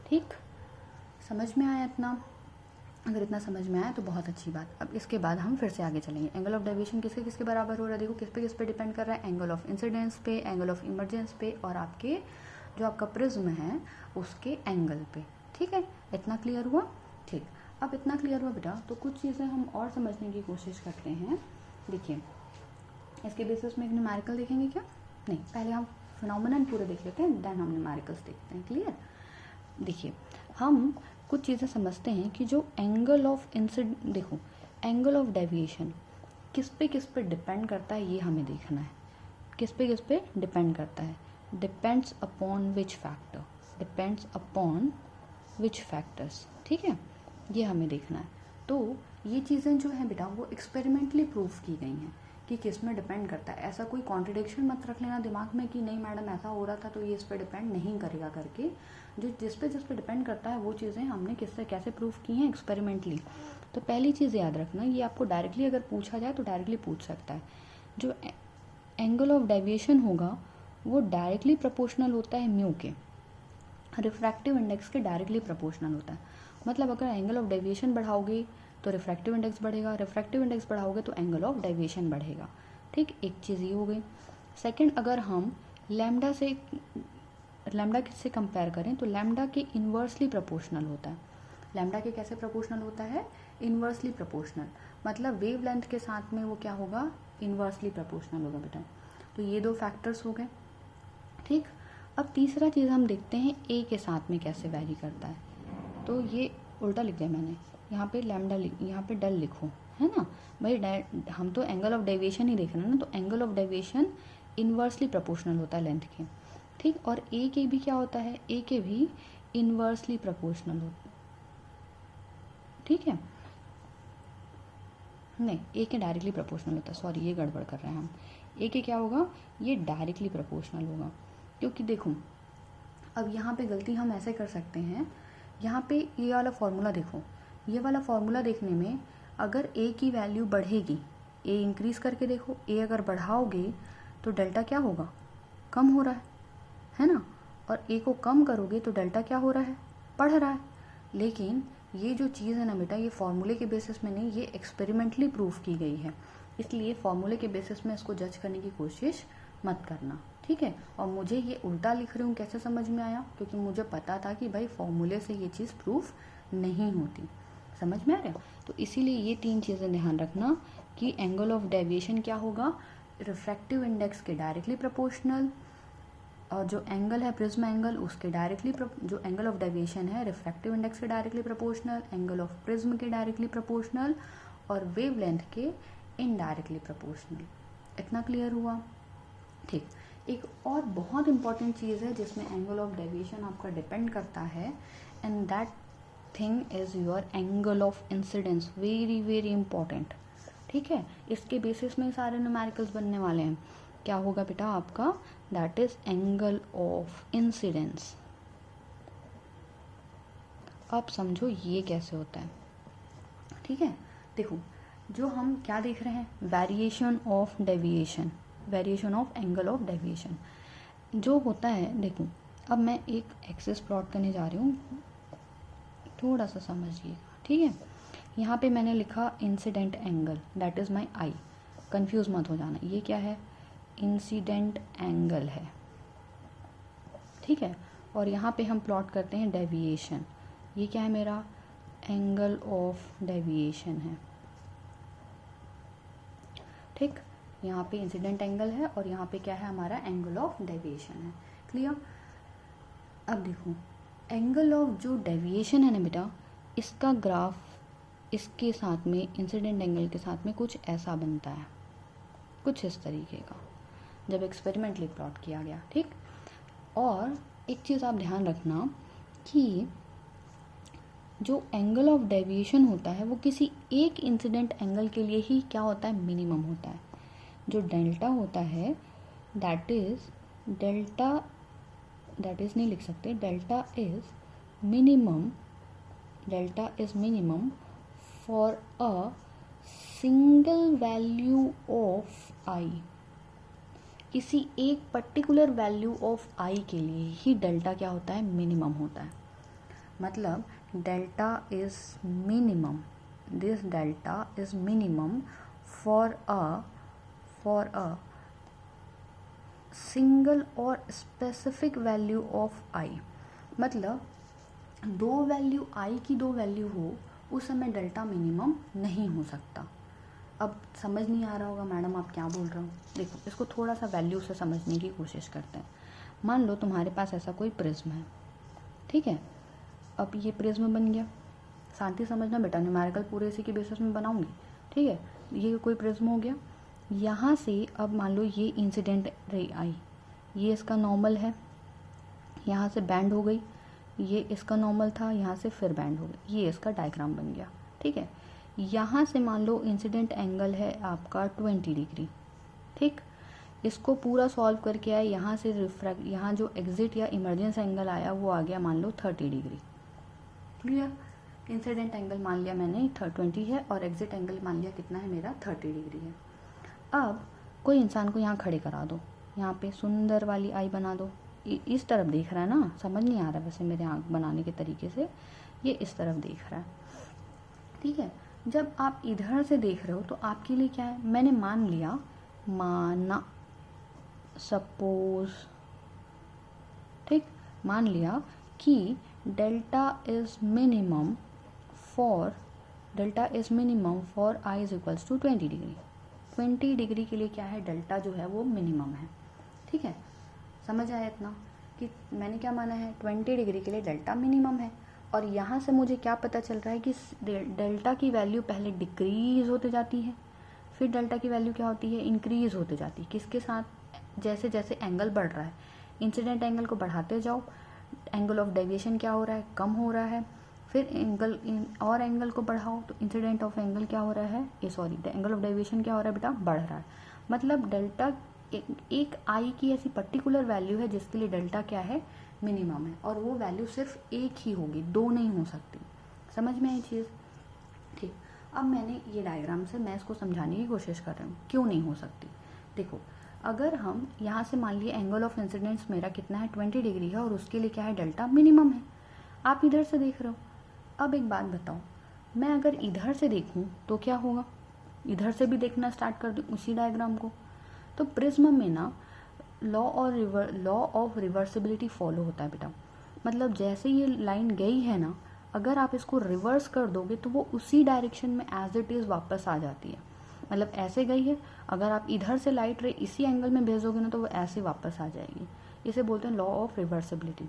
ठीक, समझ में आया इतना? अगर इतना समझ में आया तो बहुत अच्छी बात। अब इसके बाद हम फिर से आगे चलेंगे। एंगल ऑफ डेविएशन किसके किसके बराबर हो रहा है, देखो किस पे डिपेंड कर रहा है, एंगल ऑफ इंसिडेंस पे, एंगल ऑफ इमरजेंस पे, और आपके जो आपका प्रिज्म है उसके एंगल पे। ठीक है, इतना क्लियर हुआ? ठीक, अब इतना क्लियर हुआ बेटा, तो कुछ चीज़ें हम और समझने की कोशिश करते हैं। देखिए, इसके बेसिस में एक न्यूमेरिकल देखेंगे क्या? नहीं, पहले हम फिनोमेनन पूरे देख लेते हैं, देन हम न्यूमेरिकल्स देखते हैं। क्लियर? देखिए, हम कुछ चीज़ें समझते हैं कि जो एंगल ऑफ इंसिडेंट, देखो एंगल ऑफ डेविएशन किस पे डिपेंड करता है, ये हमें देखना है। किस पे डिपेंड करता है, depends upon which factor, depends upon which factors. ठीक है, ये हमें देखना है। तो ये चीज़ें जो हैं बेटा वो एक्सपेरिमेंटली प्रूफ की गई हैं कि किस में डिपेंड करता है। ऐसा कोई कॉन्ट्रडिक्शन मत रख लेना दिमाग में कि नहीं मैडम ऐसा हो रहा था तो ये इस पर डिपेंड नहीं करेगा करके। जो जिस पे डिपेंड करता है वो चीज़ें हमने किससे कैसे प्रूफ की हैं, एक्सपेरिमेंटली। तो पहली चीज़ याद रखना, ये आपको डायरेक्टली अगर पूछा जाए तो डायरेक्टली पूछ सकता है। जो एंगल ऑफ डेविएशन होगा वो डायरेक्टली प्रोपोर्शनल होता है म्यू के, रिफ्रैक्टिव इंडेक्स के डायरेक्टली प्रोपोर्शनल होता है। मतलब अगर एंगल ऑफ डेविएशन बढ़ाओगे तो रिफ्रैक्टिव इंडेक्स बढ़ेगा, रिफ्रैक्टिव इंडेक्स बढ़ाओगे तो एंगल ऑफ डेविएशन बढ़ेगा। ठीक, एक चीज़ ये हो गई। सेकंड, अगर हम लैम्डा से कंपेयर करें तो लैम्डा के इन्वर्सली प्रोपोर्शनल होता है। लैम्डा के कैसे प्रोपोर्शनल होता है, इन्वर्सली प्रोपोर्शनल, मतलब वेव लेंथ के साथ में वो क्या होगा, इन्वर्सली प्रोपोर्शनल होगा बेटा। तो ये दो फैक्टर्स हो गए। ठीक, अब तीसरा चीज़ हम देखते हैं ए के साथ में कैसे वैरी करता है। तो ये उल्टा लिख दिया मैंने, यहाँ पे लैम्डा यहाँ पे डेल लिखो, है ना भाई, हम तो एंगल ऑफ डेविएशन ही देख रहे हैं ना, तो angle of deviation inversely proportional होता है लेंथ के। ठीक, और ए के भी क्या होता है, ए के भी इन्वर्सली प्रोपोर्शनल होता है। ठीक है, नहीं, ए के डायरेक्टली प्रोपोर्शनल होता है, सॉरी ये गड़बड़ कर रहे हैं हम। ए के क्या होगा, ये डायरेक्टली प्रोपोर्शनल होगा। क्योंकि देखो अब यहाँ पे गलती हम ऐसे कर सकते हैं, यहाँ पे ये वाला फॉर्मूला देखो, ये वाला फॉर्मूला देखने में अगर ए की वैल्यू बढ़ेगी, ए इंक्रीज करके देखो, ए अगर बढ़ाओगे तो डेल्टा क्या होगा, कम हो रहा है ना, और ए को कम करोगे तो डेल्टा क्या हो रहा है, बढ़ रहा है। लेकिन ये जो चीज़ है ना बेटा, ये फॉर्मूले के बेसिस में नहीं, ये एक्सपेरिमेंटली प्रूफ की गई है, इसलिए फॉर्मूले के बेसिस में इसको जज करने की कोशिश मत करना। ठीक है, और मुझे ये उल्टा लिख रही हूँ कैसे समझ में आया, क्योंकि मुझे पता था कि भाई फॉर्मूले से ये चीज़ प्रूफ नहीं होती। समझ में आ रहा है? तो इसीलिए ये तीन चीज़ें ध्यान रखना कि एंगल ऑफ डेविएशन क्या होगा, रिफ्रैक्टिव इंडेक्स के डायरेक्टली प्रोपोर्शनल, और जो एंगल है प्रिज्म एंगल उसके डायरेक्टली, जो एंगल ऑफ डेविएशन है रिफ्रैक्टिव इंडेक्स के directly proportional, angle of prism के डायरेक्टली प्रोपोर्शनल, और वेवलेंथ के इनडायरेक्टली प्रोपोर्शनल। इतना क्लियर हुआ? ठीक, एक और बहुत इंपॉर्टेंट चीज़ है जिसमें एंगल ऑफ डेविएशन आपका डिपेंड करता है, and that thing is your angle of incidence. Very very important. ठीक है, इसके बेसिस में सारे न्यूमेरिकल्स बनने वाले हैं। क्या होगा बेटा आपका, that is angle of incidence. अब समझो ये कैसे होता है। ठीक है, देखो जो हम क्या देख रहे हैं, variation of deviation, variation of angle of deviation जो होता है। देखो अब मैं एक एक्सिस प्लॉट करने जा रही हूँ, थोड़ा सा समझिए। ठीक है, यहाँ पे मैंने लिखा incident angle, that is my I, confuse मत हो जाना, ये क्या है, इंसिडेंट एंगल है। ठीक ठीक है। और यहाँ पे हम प्लॉट करते हैं डेविएशन। ये क्या है मेरा, एंगल ऑफ डेविएशन है, ठीक। यहाँ पे इंसिडेंट एंगल है और यहाँ पे क्या है हमारा, एंगल ऑफ डेविएशन है। क्लियर। अब देखो एंगल ऑफ जो डेविएशन है ना बेटा, इसका ग्राफ इसके साथ में इंसिडेंट एंगल के साथ में कुछ ऐसा बनता है, कुछ इस तरीके का, जब एक्सपेरिमेंटली प्लॉट किया गया, ठीक। और एक चीज़ आप ध्यान रखना कि जो एंगल ऑफ डेविएशन होता है वो किसी एक इंसिडेंट एंगल के लिए ही क्या होता है, मिनिमम होता है। जो डेल्टा होता है दैट इज नहीं लिख सकते, delta is minimum for a single value of I. किसी एक पर्टिकुलर वैल्यू ऑफ आई के लिए ही डेल्टा क्या होता है, मिनिमम होता है। मतलब delta is minimum, this delta is minimum for a single और स्पेसिफिक वैल्यू ऑफ आई। मतलब दो वैल्यू आई की दो वैल्यू हो उस समय डेल्टा मिनिमम नहीं हो सकता। अब समझ नहीं आ रहा होगा मैडम आप क्या बोल रहे हो, देखो इसको थोड़ा सा वैल्यू से समझने की कोशिश करते हैं। मान लो तुम्हारे पास ऐसा कोई प्रिज्म है, ठीक है। अब ये प्रिज्म बन गया, शांति समझना बेटा, न्यूमेरिकल पूरे इसी के बेसिस में बनाऊंगी, ठीक है। ये कोई प्रिज्म हो गया, यहाँ से अब मान लो ये इंसिडेंट रे आई, ये इसका नॉर्मल है, यहाँ से बैंड हो गई, ये इसका नॉर्मल था, यहाँ से फिर बैंड हो गई, ये इसका डायग्राम बन गया, ठीक है। यहाँ से मान लो इंसिडेंट एंगल है आपका 20 डिग्री, ठीक। इसको पूरा सॉल्व करके आए, यहाँ से रिफ्रैक्ट, यहाँ जो एग्जिट या इमरजेंस एंगल आया वो आ गया मान लो 30 डिग्री। क्लियर। इंसिडेंट एंगल मान लिया मैंने 20 है और एग्जिट एंगल मान लिया कितना है मेरा, 30 डिग्री है। अब कोई इंसान को यहाँ खड़े करा दो, यहाँ पे सुंदर वाली आई बना दो, इस तरफ देख रहा है ना, समझ नहीं आ रहा वैसे मेरे आँख बनाने के तरीके से, ये इस तरफ देख रहा है, ठीक है। जब आप इधर से देख रहे हो तो आपके लिए क्या है, मैंने मान लिया, माना, सपोज, ठीक, मान लिया कि delta is minimum for I is equals to 20 degree. 20 degree के लिए क्या है, डेल्टा जो है वो मिनिमम है, ठीक है। समझ आया इतना कि मैंने क्या माना है, 20 डिग्री के लिए डेल्टा मिनिमम है। और यहाँ से मुझे क्या पता चल रहा है कि डेल्टा की वैल्यू पहले डिक्रीज होते जाती है, फिर डेल्टा की वैल्यू क्या होती है, इंक्रीज होते जाती है। किसके साथ, जैसे जैसे एंगल बढ़ रहा है, इंसिडेंट एंगल को बढ़ाते जाओ, एंगल ऑफ डेविएशन क्या हो रहा है, कम हो रहा है, फिर एंगल को बढ़ाओ तो इंसिडेंट ऑफ एंगल क्या हो रहा है, एंगल ऑफ डेविएशन क्या हो रहा है बेटा, बढ़ रहा है। मतलब डेल्टा एक आई की ऐसी पर्टिकुलर वैल्यू है जिसके लिए डेल्टा क्या है, मिनिमम है, और वो वैल्यू सिर्फ एक ही होगी, दो नहीं हो सकती। समझ में आई चीज़, ठीक। अब मैंने ये डायग्राम से मैं इसको समझाने की कोशिश कर रही हूँ क्यों नहीं हो सकती। देखो अगर हम यहाँ से मान लिए एंगल ऑफ इंसिडेंस मेरा कितना है, 20 डिग्री है, और उसके लिए क्या है, डेल्टा मिनिमम है। आप इधर से देख रहे हो, अब एक बात बताओ, मैं अगर इधर से देखूँ तो क्या होगा, इधर से भी देखना स्टार्ट कर दूँ उसी डायग्राम को, तो प्रिज्म में ना लॉ ऑफ रिवर्सिबिलिटी फॉलो होता है बेटा। मतलब जैसे ये लाइन गई है ना, अगर आप इसको रिवर्स कर दोगे तो वो उसी डायरेक्शन में एज इट इज़ वापस आ जाती है। मतलब ऐसे गई है, अगर आप इधर से लाइट रे इसी एंगल में भेजोगे ना तो वो ऐसे वापस आ जाएगी। इसे बोलते हैं लॉ ऑफ रिवर्सिबिलिटी,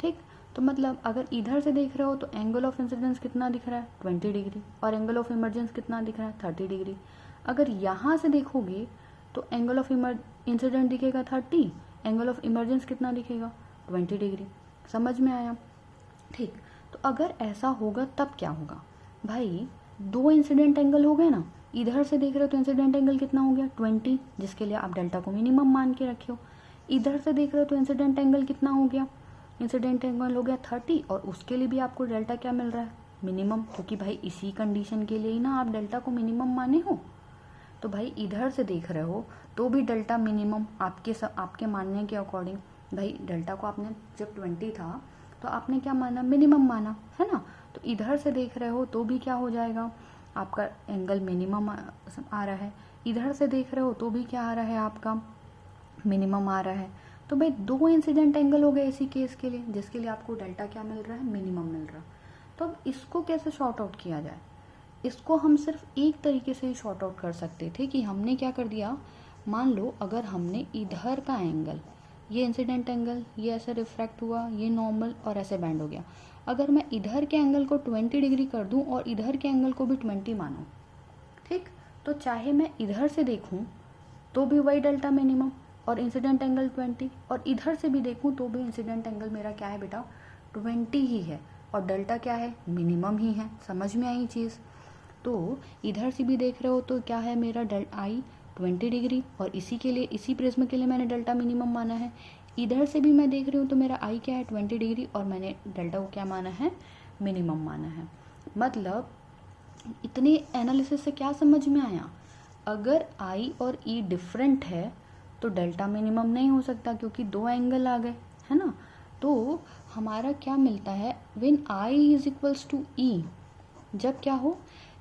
ठीक। तो मतलब अगर इधर से देख रहे हो तो एंगल ऑफ इंसिडेंस कितना दिख रहा है, 20 डिग्री, और एंगल ऑफ इमरजेंस कितना दिख रहा है, 30 डिग्री। अगर यहाँ से देखोगे तो एंगल ऑफ इंसिडेंट दिखेगा 30, एंगल ऑफ इमरजेंस कितना दिखेगा, 20 डिग्री। समझ में आया, ठीक। तो अगर ऐसा होगा तब क्या होगा भाई, दो इंसिडेंट एंगल हो गए ना, इधर से देख रहे हो तो इंसिडेंट एंगल कितना हो गया, 20, जिसके लिए आप डेल्टा को मिनिमम मान के रखे हो। इधर से देख रहे हो तो इंसिडेंट एंगल कितना हो गया, इंसिडेंट एंगल हो गया 30, और उसके लिए भी आपको डेल्टा क्या मिल रहा है, मिनिमम, क्योंकि भाई इसी कंडीशन के लिए ही ना आप डेल्टा को मिनिमम माने हो। तो भाई इधर से देख रहे हो तो भी डेल्टा मिनिमम आपके मानने के अकॉर्डिंग, भाई डेल्टा को आपने जब 20 था तो आपने क्या माना, मिनिमम माना है ना। तो इधर से देख रहे हो तो भी क्या हो जाएगा, आपका एंगल मिनिमम आ रहा है, इधर से देख रहे हो तो भी क्या आ रहा है, आपका मिनिमम आ रहा है। तो भाई 2 इंसिडेंट एंगल हो गए इसी केस के लिए, जिसके लिए आपको डेल्टा क्या मिल रहा है, मिनिमम मिल रहा। तो अब इसको कैसे शॉर्ट आउट किया जाए, इसको हम सिर्फ एक तरीके से ही शॉर्ट आउट कर सकते थे कि हमने क्या कर दिया, मान लो अगर हमने इधर का एंगल, ये इंसिडेंट एंगल, ये ऐसे रिफ्रैक्ट हुआ, ये नॉर्मल और ऐसे बैंड हो गया, अगर मैं इधर के एंगल को 20 डिग्री कर दूं और इधर के एंगल को भी 20 मानूं, ठीक, तो चाहे मैं इधर से देखूं तो भी वही डेल्टा मिनिमम और इंसिडेंट एंगल 20, और इधर से भी देखूं तो भी इंसिडेंट एंगल मेरा क्या है बेटा, 20 ही है और डेल्टा क्या है, मिनिमम ही है। समझ में आई चीज़। तो इधर से भी देख रहे हो तो क्या है मेरा आई 20 डिग्री, और इसी के लिए, इसी प्रिज्म के लिए मैंने डेल्टा मिनिमम माना है। इधर से भी मैं देख रही हूँ तो मेरा आई क्या है, 20 डिग्री, और मैंने डेल्टा को क्या माना है, मिनिमम माना है। मतलब इतने एनालिसिस से क्या समझ में आया, अगर आई और ई डिफरेंट है तो डेल्टा मिनिमम नहीं हो सकता, क्योंकि 2 एंगल आ गए, है ना। तो हमारा क्या मिलता है, when I is equals to E, जब क्या हो,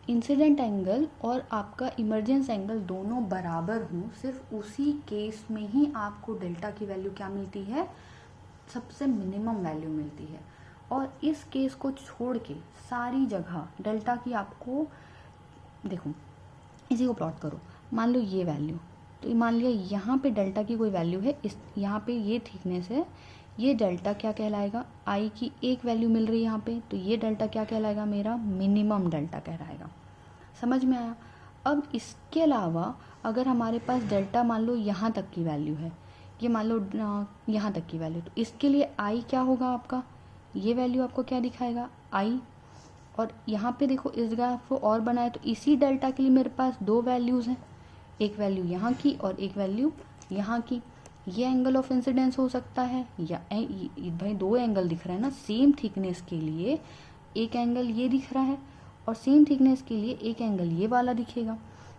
इंसिडेंट एंगल और आपका इमरजेंस एंगल दोनों बराबर हों, सिर्फ उसी केस में ही आपको डेल्टा की वैल्यू क्या मिलती है, सबसे मिनिमम वैल्यू मिलती है। और इस केस को छोड़ के सारी जगह डेल्टा की आपको, देखो इसी को प्लॉट करो, मान लो ये वैल्यू, तो मान लिया यहाँ पे डेल्टा की कोई वैल्यू है, इस यहाँ पे ये थिकनेस है, ये डेल्टा क्या कहलाएगा, आई की एक वैल्यू मिल रही है यहाँ पे, तो ये डेल्टा क्या कहलाएगा, मेरा मिनिमम डेल्टा कहलाएगा। समझ में आया। अब इसके अलावा अगर हमारे पास डेल्टा मान लो यहाँ तक की वैल्यू है, ये मान लो यहाँ तक की वैल्यू, तो इसके लिए आई क्या होगा आपका, ये वैल्यू आपको क्या दिखाएगा, आई। और यहाँ पे देखो इस ग्राफ को और बनाए तो इसी डेल्टा के लिए मेरे पास 2 वैल्यूज़ हैं, एक वैल्यू यहाँ की और एक वैल्यू यहाँ की। ये एंगल ऑफ इंसिडेंस हो सकता है, या भाई 2 एंगल दिख रहा है ना, सेम थिकनेस के लिए एक एंगल ये दिख रहा है और सेम थिकनेस के लिए एक एंगल ये वाला दिखेगा।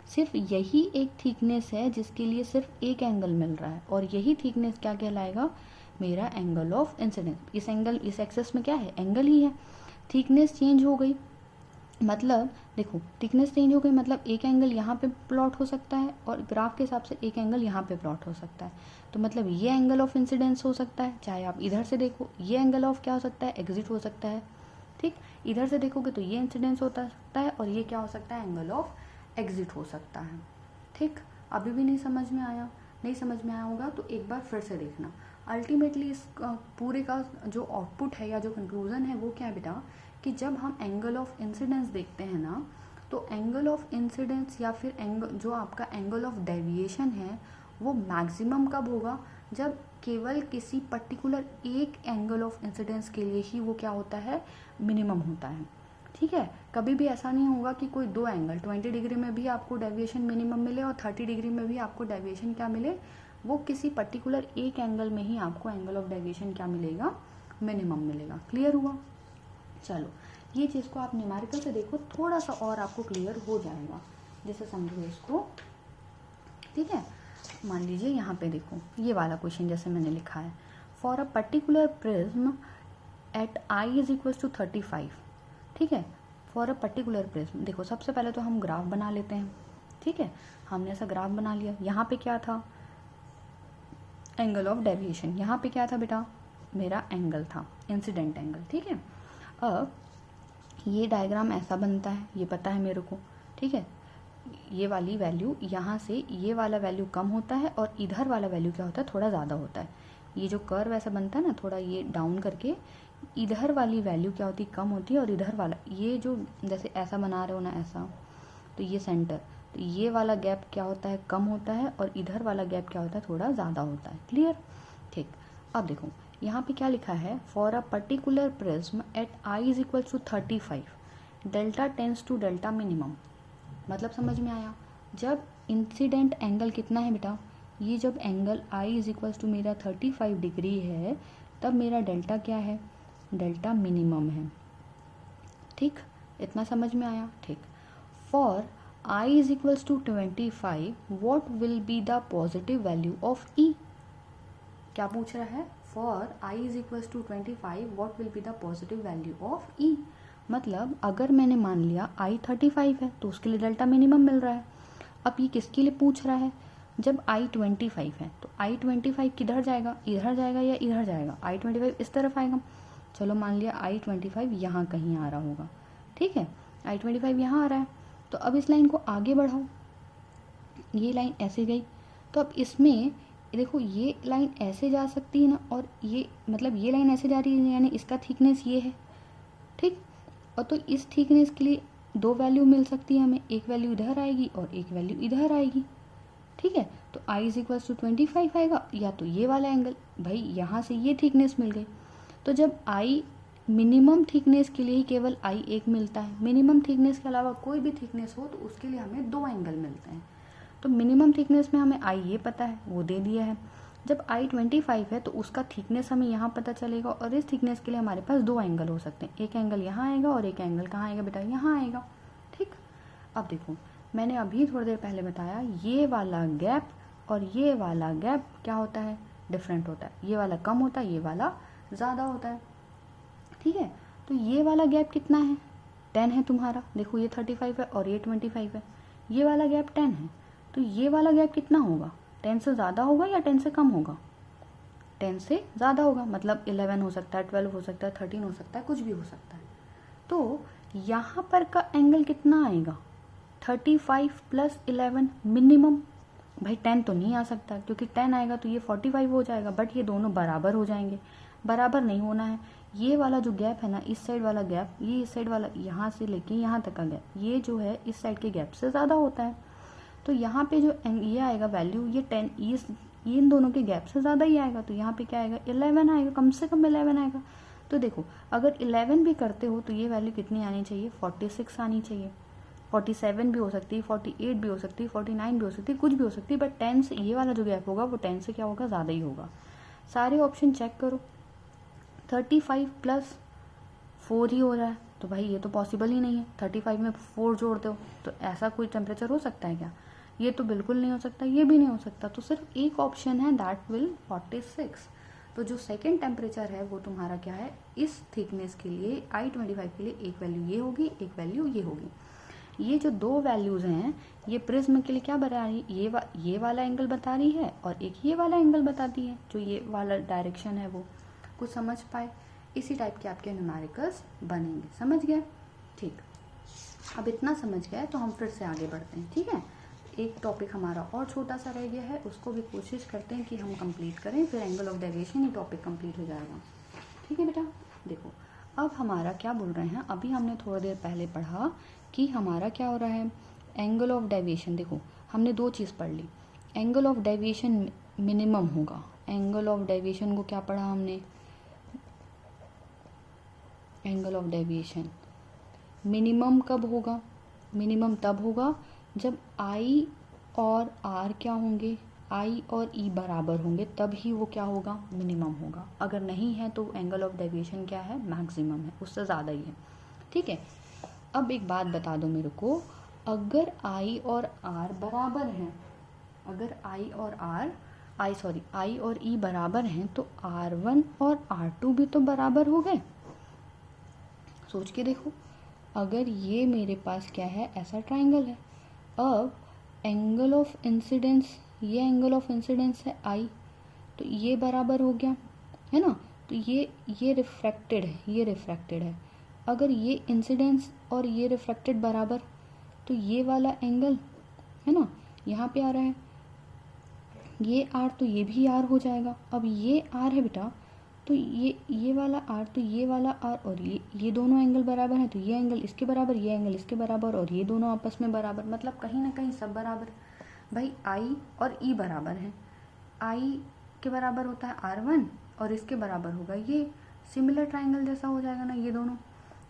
सिर्फ यही एक थिकनेस है जिसके लिए सिर्फ एक एंगल मिल रहा है, और यही थिकनेस क्या कहलाएगा, मेरा एंगल ऑफ इंसिडेंस। इस एंगल, इस एक्सेस में क्या है, एंगल ही है। थिकनेस चेंज हो गई, मतलब देखो थिकनेस चेंज हो गई, मतलब एक एंगल यहाँ पे प्लॉट हो सकता है और ग्राफ के हिसाब से एक एंगल यहाँ पे प्लॉट हो सकता है। तो मतलब ये एंगल ऑफ इंसिडेंस हो सकता है, चाहे आप इधर से देखो, ये एंगल ऑफ क्या हो सकता है, एग्जिट हो सकता है। ठीक, इधर से देखोगे तो ये इंसिडेंस होता सकता है और ये क्या हो सकता है, एंगल ऑफ एग्जिट हो सकता है। ठीक, अभी भी नहीं समझ में आया, नहीं समझ में आया होगा तो एक बार फिर से देखना। अल्टीमेटली इस पूरे का जो आउटपुट है या जो कंक्लूजन है वो क्या है बेटा, कि जब हम एंगल ऑफ इंसिडेंस देखते हैं ना, तो एंगल ऑफ इंसिडेंस या फिर एंगल जो आपका एंगल ऑफ डेविएशन है वो मैक्सिमम कब होगा, जब केवल किसी पर्टिकुलर एक एंगल ऑफ इंसिडेंस के लिए ही वो क्या होता है, मिनिमम होता है। ठीक है, कभी भी ऐसा नहीं होगा कि कोई 2 एंगल 20 डिग्री में भी आपको डेविएशन मिनिमम मिले और 30 डिग्री में भी आपको डेविएशन क्या मिले, वो किसी पर्टिकुलर एक एंगल में ही आपको एंगल ऑफ डेविएशन क्या मिलेगा, मिनिमम मिलेगा। क्लियर हुआ। चलो ये चीज़ को आप न्यूमेरिकल से देखो, थोड़ा सा और आपको क्लियर हो जाएगा, जैसे समझो इसको। ठीक है, मान लीजिए यहाँ पे देखो ये वाला क्वेश्चन जैसे मैंने लिखा है, for a particular prism at I is equal to 35। ठीक है, फॉर अ पर्टिकुलर प्रिज्म, देखो सबसे पहले तो हम ग्राफ बना लेते हैं। ठीक है, हमने ऐसा ग्राफ बना लिया, यहाँ पे क्या था, एंगल ऑफ डेविएशन, यहाँ पे क्या था बेटा, मेरा एंगल था, इंसिडेंट एंगल। ठीक है, अब ये डायग्राम ऐसा बनता है, ये पता है मेरे को। ठीक है, ये वाली वैल्यू यहाँ से ये वाला वैल्यू कम होता है और इधर वाला वैल्यू क्या होता है, थोड़ा ज़्यादा होता है। ये जो कर्व ऐसा बनता है ना, थोड़ा ये डाउन करके इधर वाली वैल्यू क्या होती है, कम होती है, और इधर वाला ये जो जैसे ऐसा बना रहे हो ना ऐसा, तो ये सेंटर, तो ये वाला गैप क्या होता है, कम होता है, और इधर वाला गैप क्या होता है, थोड़ा ज़्यादा होता है। क्लियर। ठीक, अब देखो यहाँ पे क्या लिखा है, for a particular prism at I is equal to 35 delta tends to delta minimum. मतलब समझ में आया, जब इंसिडेंट एंगल कितना है बेटा, ये जब angle I is equal to मेरा 35 डिग्री है, तब मेरा डेल्टा क्या है, डेल्टा मिनिमम है। ठीक, इतना समझ में आया। ठीक, for I is equal to 25 what will be the positive value of E. क्या पूछ रहा है, for I is equal to 25 what will be the positive value of E. मतलब अगर मैंने मान लिया आई 35 है तो उसके लिए डेल्टा मिनिमम मिल रहा है। अब ये किसके लिए पूछ रहा है, जब I25 है तो I25 किधर जाएगा, इधर जाएगा या इधर जाएगा, I25 इस तरफ आएगा। चलो मान लिया I25 यहाँ कहीं आ रहा होगा, ठीक है, I25 यहाँ आ रहा है। तो अब इस लाइन को आगे बढ़ाओ, ये लाइन ऐसे गई, तो अब इसमें देखो ये लाइन ऐसे जा सकती है ना, और ये मतलब ये लाइन ऐसे जा रही है, यानी इसका थिकनेस ये है, ठीक। और तो इस थिकनेस के लिए दो वैल्यू मिल सकती है हमें, एक वैल्यू इधर आएगी और एक वैल्यू इधर आएगी, ठीक है। तो I = 25 आएगा, या तो ये वाला एंगल, भाई यहाँ से ये थिकनेस मिल गई। तो जब I मिनिमम थिकनेस के लिए ही केवल I एक मिलता है, मिनिमम थिकनेस के अलावा कोई भी थिकनेस हो तो उसके लिए हमें दो एंगल मिलते हैं। तो मिनिमम थिकनेस में हमें I ये पता है, वो दे दिया है। जब I25 है तो उसका थिकनेस हमें यहाँ पता चलेगा, और इस थिकनेस के लिए हमारे पास दो एंगल हो सकते हैं, एक एंगल यहाँ आएगा और एक एंगल कहाँ आएगा बेटा, यहाँ आएगा, ठीक। अब देखो मैंने अभी थोड़ी देर पहले बताया, ये वाला गैप और ये वाला गैप क्या होता है, डिफरेंट होता है, ये वाला कम होता है, ये वाला ज़्यादा होता है, ठीक है। तो ये वाला गैप कितना है, 10 है तुम्हारा, देखो ये 35 है और ये 25 है, ये वाला गैप 10 है। तो ये वाला गैप कितना होगा, 10 से ज़्यादा होगा या 10 से कम होगा, 10 से ज़्यादा होगा, मतलब 11 हो सकता है, 12 हो सकता है, 13 हो सकता है, कुछ भी हो सकता है। तो यहाँ पर का एंगल कितना आएगा, 35 + 11 मिनिमम, भाई 10 तो नहीं आ सकता, क्योंकि 10 आएगा तो ये 45 हो जाएगा, बट ये दोनों बराबर हो जाएंगे, बराबर नहीं होना है। ये वाला जो गैप है ना, इस साइड वाला गैप, ये इस साइड वाला यहाँ से लेके यहाँ तक का गैप, ये जो है इस साइड के गैप से ज़्यादा होता है। तो यहाँ पे जो ये आएगा वैल्यू, ये 10 ये इन दोनों के गैप से ज़्यादा ही आएगा, तो यहाँ पे क्या आएगा, 11 आएगा, कम से कम 11 आएगा। तो देखो अगर 11 भी करते हो तो ये वैल्यू कितनी आनी चाहिए, 46 आनी चाहिए, 47 भी हो सकती है, 48 भी हो सकती है, 49 भी हो सकती है, कुछ भी हो सकती है, बट 10 से ये वाला जो गैप होगा वो 10 से क्या होगा, ज़्यादा ही होगा। सारे ऑप्शन चेक करो, 35 + 4 ही हो रहा है, तो भाई ये तो पॉसिबल ही नहीं है, 35 में 4 जोड़ दो, तो ऐसा कोई टेम्परेचर हो सकता है क्या, ये तो बिल्कुल नहीं हो सकता, ये भी नहीं हो सकता। तो सिर्फ एक ऑप्शन है, दैट विल 46। तो जो सेकेंड टेम्परेचर है वो तुम्हारा क्या है, इस थिकनेस के लिए I25 के लिए एक वैल्यू ये होगी, एक वैल्यू ये होगी। ये जो दो वैल्यूज़ हैं ये प्रिज्म के लिए क्या बता रही है, ये वाला एंगल बता रही है और एक ये वाला एंगल बताती है, जो ये वाला डायरेक्शन है वो। कुछ समझ पाए, इसी टाइप के आपके न्यूमेरिकल्स बनेंगे, समझ गए, ठीक। अब इतना समझ गए तो हम फिर से आगे बढ़ते हैं, ठीक है। एक टॉपिक हमारा और छोटा सा रह गया है, उसको भी कोशिश करते हैं कि हम कंप्लीट करें, फिर angle of deviation he topic complete हो जाएगा, ठीक है बेटा। देखो अब हमारा क्या बोल रहे हैं, अभी हमने थोड़ी देर पहले पढ़ा कि हमारा क्या हो रहा है, एंगल ऑफ डेविएशन। देखो हमने दो चीज़ पढ़ ली, एंगल ऑफ डेविएशन मिनिमम होगा, एंगल ऑफ डेविएशन को क्या पढ़ा हमने, एंगल ऑफ डेविएशन मिनिमम कब होगा, मिनिमम तब होगा जब I और R क्या होंगे, I और E बराबर होंगे, तब ही वो क्या होगा, मिनिमम होगा। अगर नहीं है तो एंगल ऑफ डेविएशन क्या है, मैक्सिमम है, उससे ज़्यादा ही है, ठीक है। अब एक बात बता दो मेरे को, अगर I और R बराबर हैं, अगर I और E बराबर हैं तो R1 और R2 भी तो बराबर हो गए। सोच के देखो, अगर ये मेरे पास क्या है, ऐसा ट्राइंगल है, अब एंगल ऑफ इंसिडेंस, ये एंगल ऑफ इंसिडेंस है I, तो ये बराबर हो गया है ना, तो ये रिफ्रैक्टेड है, ये रिफ्रैक्टेड है। अगर ये इंसिडेंस और ये रिफ्रैक्टेड बराबर, तो ये वाला एंगल है ना यहाँ पे आ रहा है, ये R तो ये भी R हो जाएगा। अब ये R है बेटा, तो ये वाला R तो ये वाला R और ये दोनों एंगल बराबर हैं, तो ये एंगल इसके बराबर, ये एंगल इसके बराबर, और ये दोनों आपस में बराबर, मतलब कहीं ना कहीं सब बराबर। भाई I और E बराबर हैं, I के बराबर होता है R1 और इसके बराबर होगा ये, सिमिलर ट्राइंगल जैसा हो जाएगा ना ये दोनों।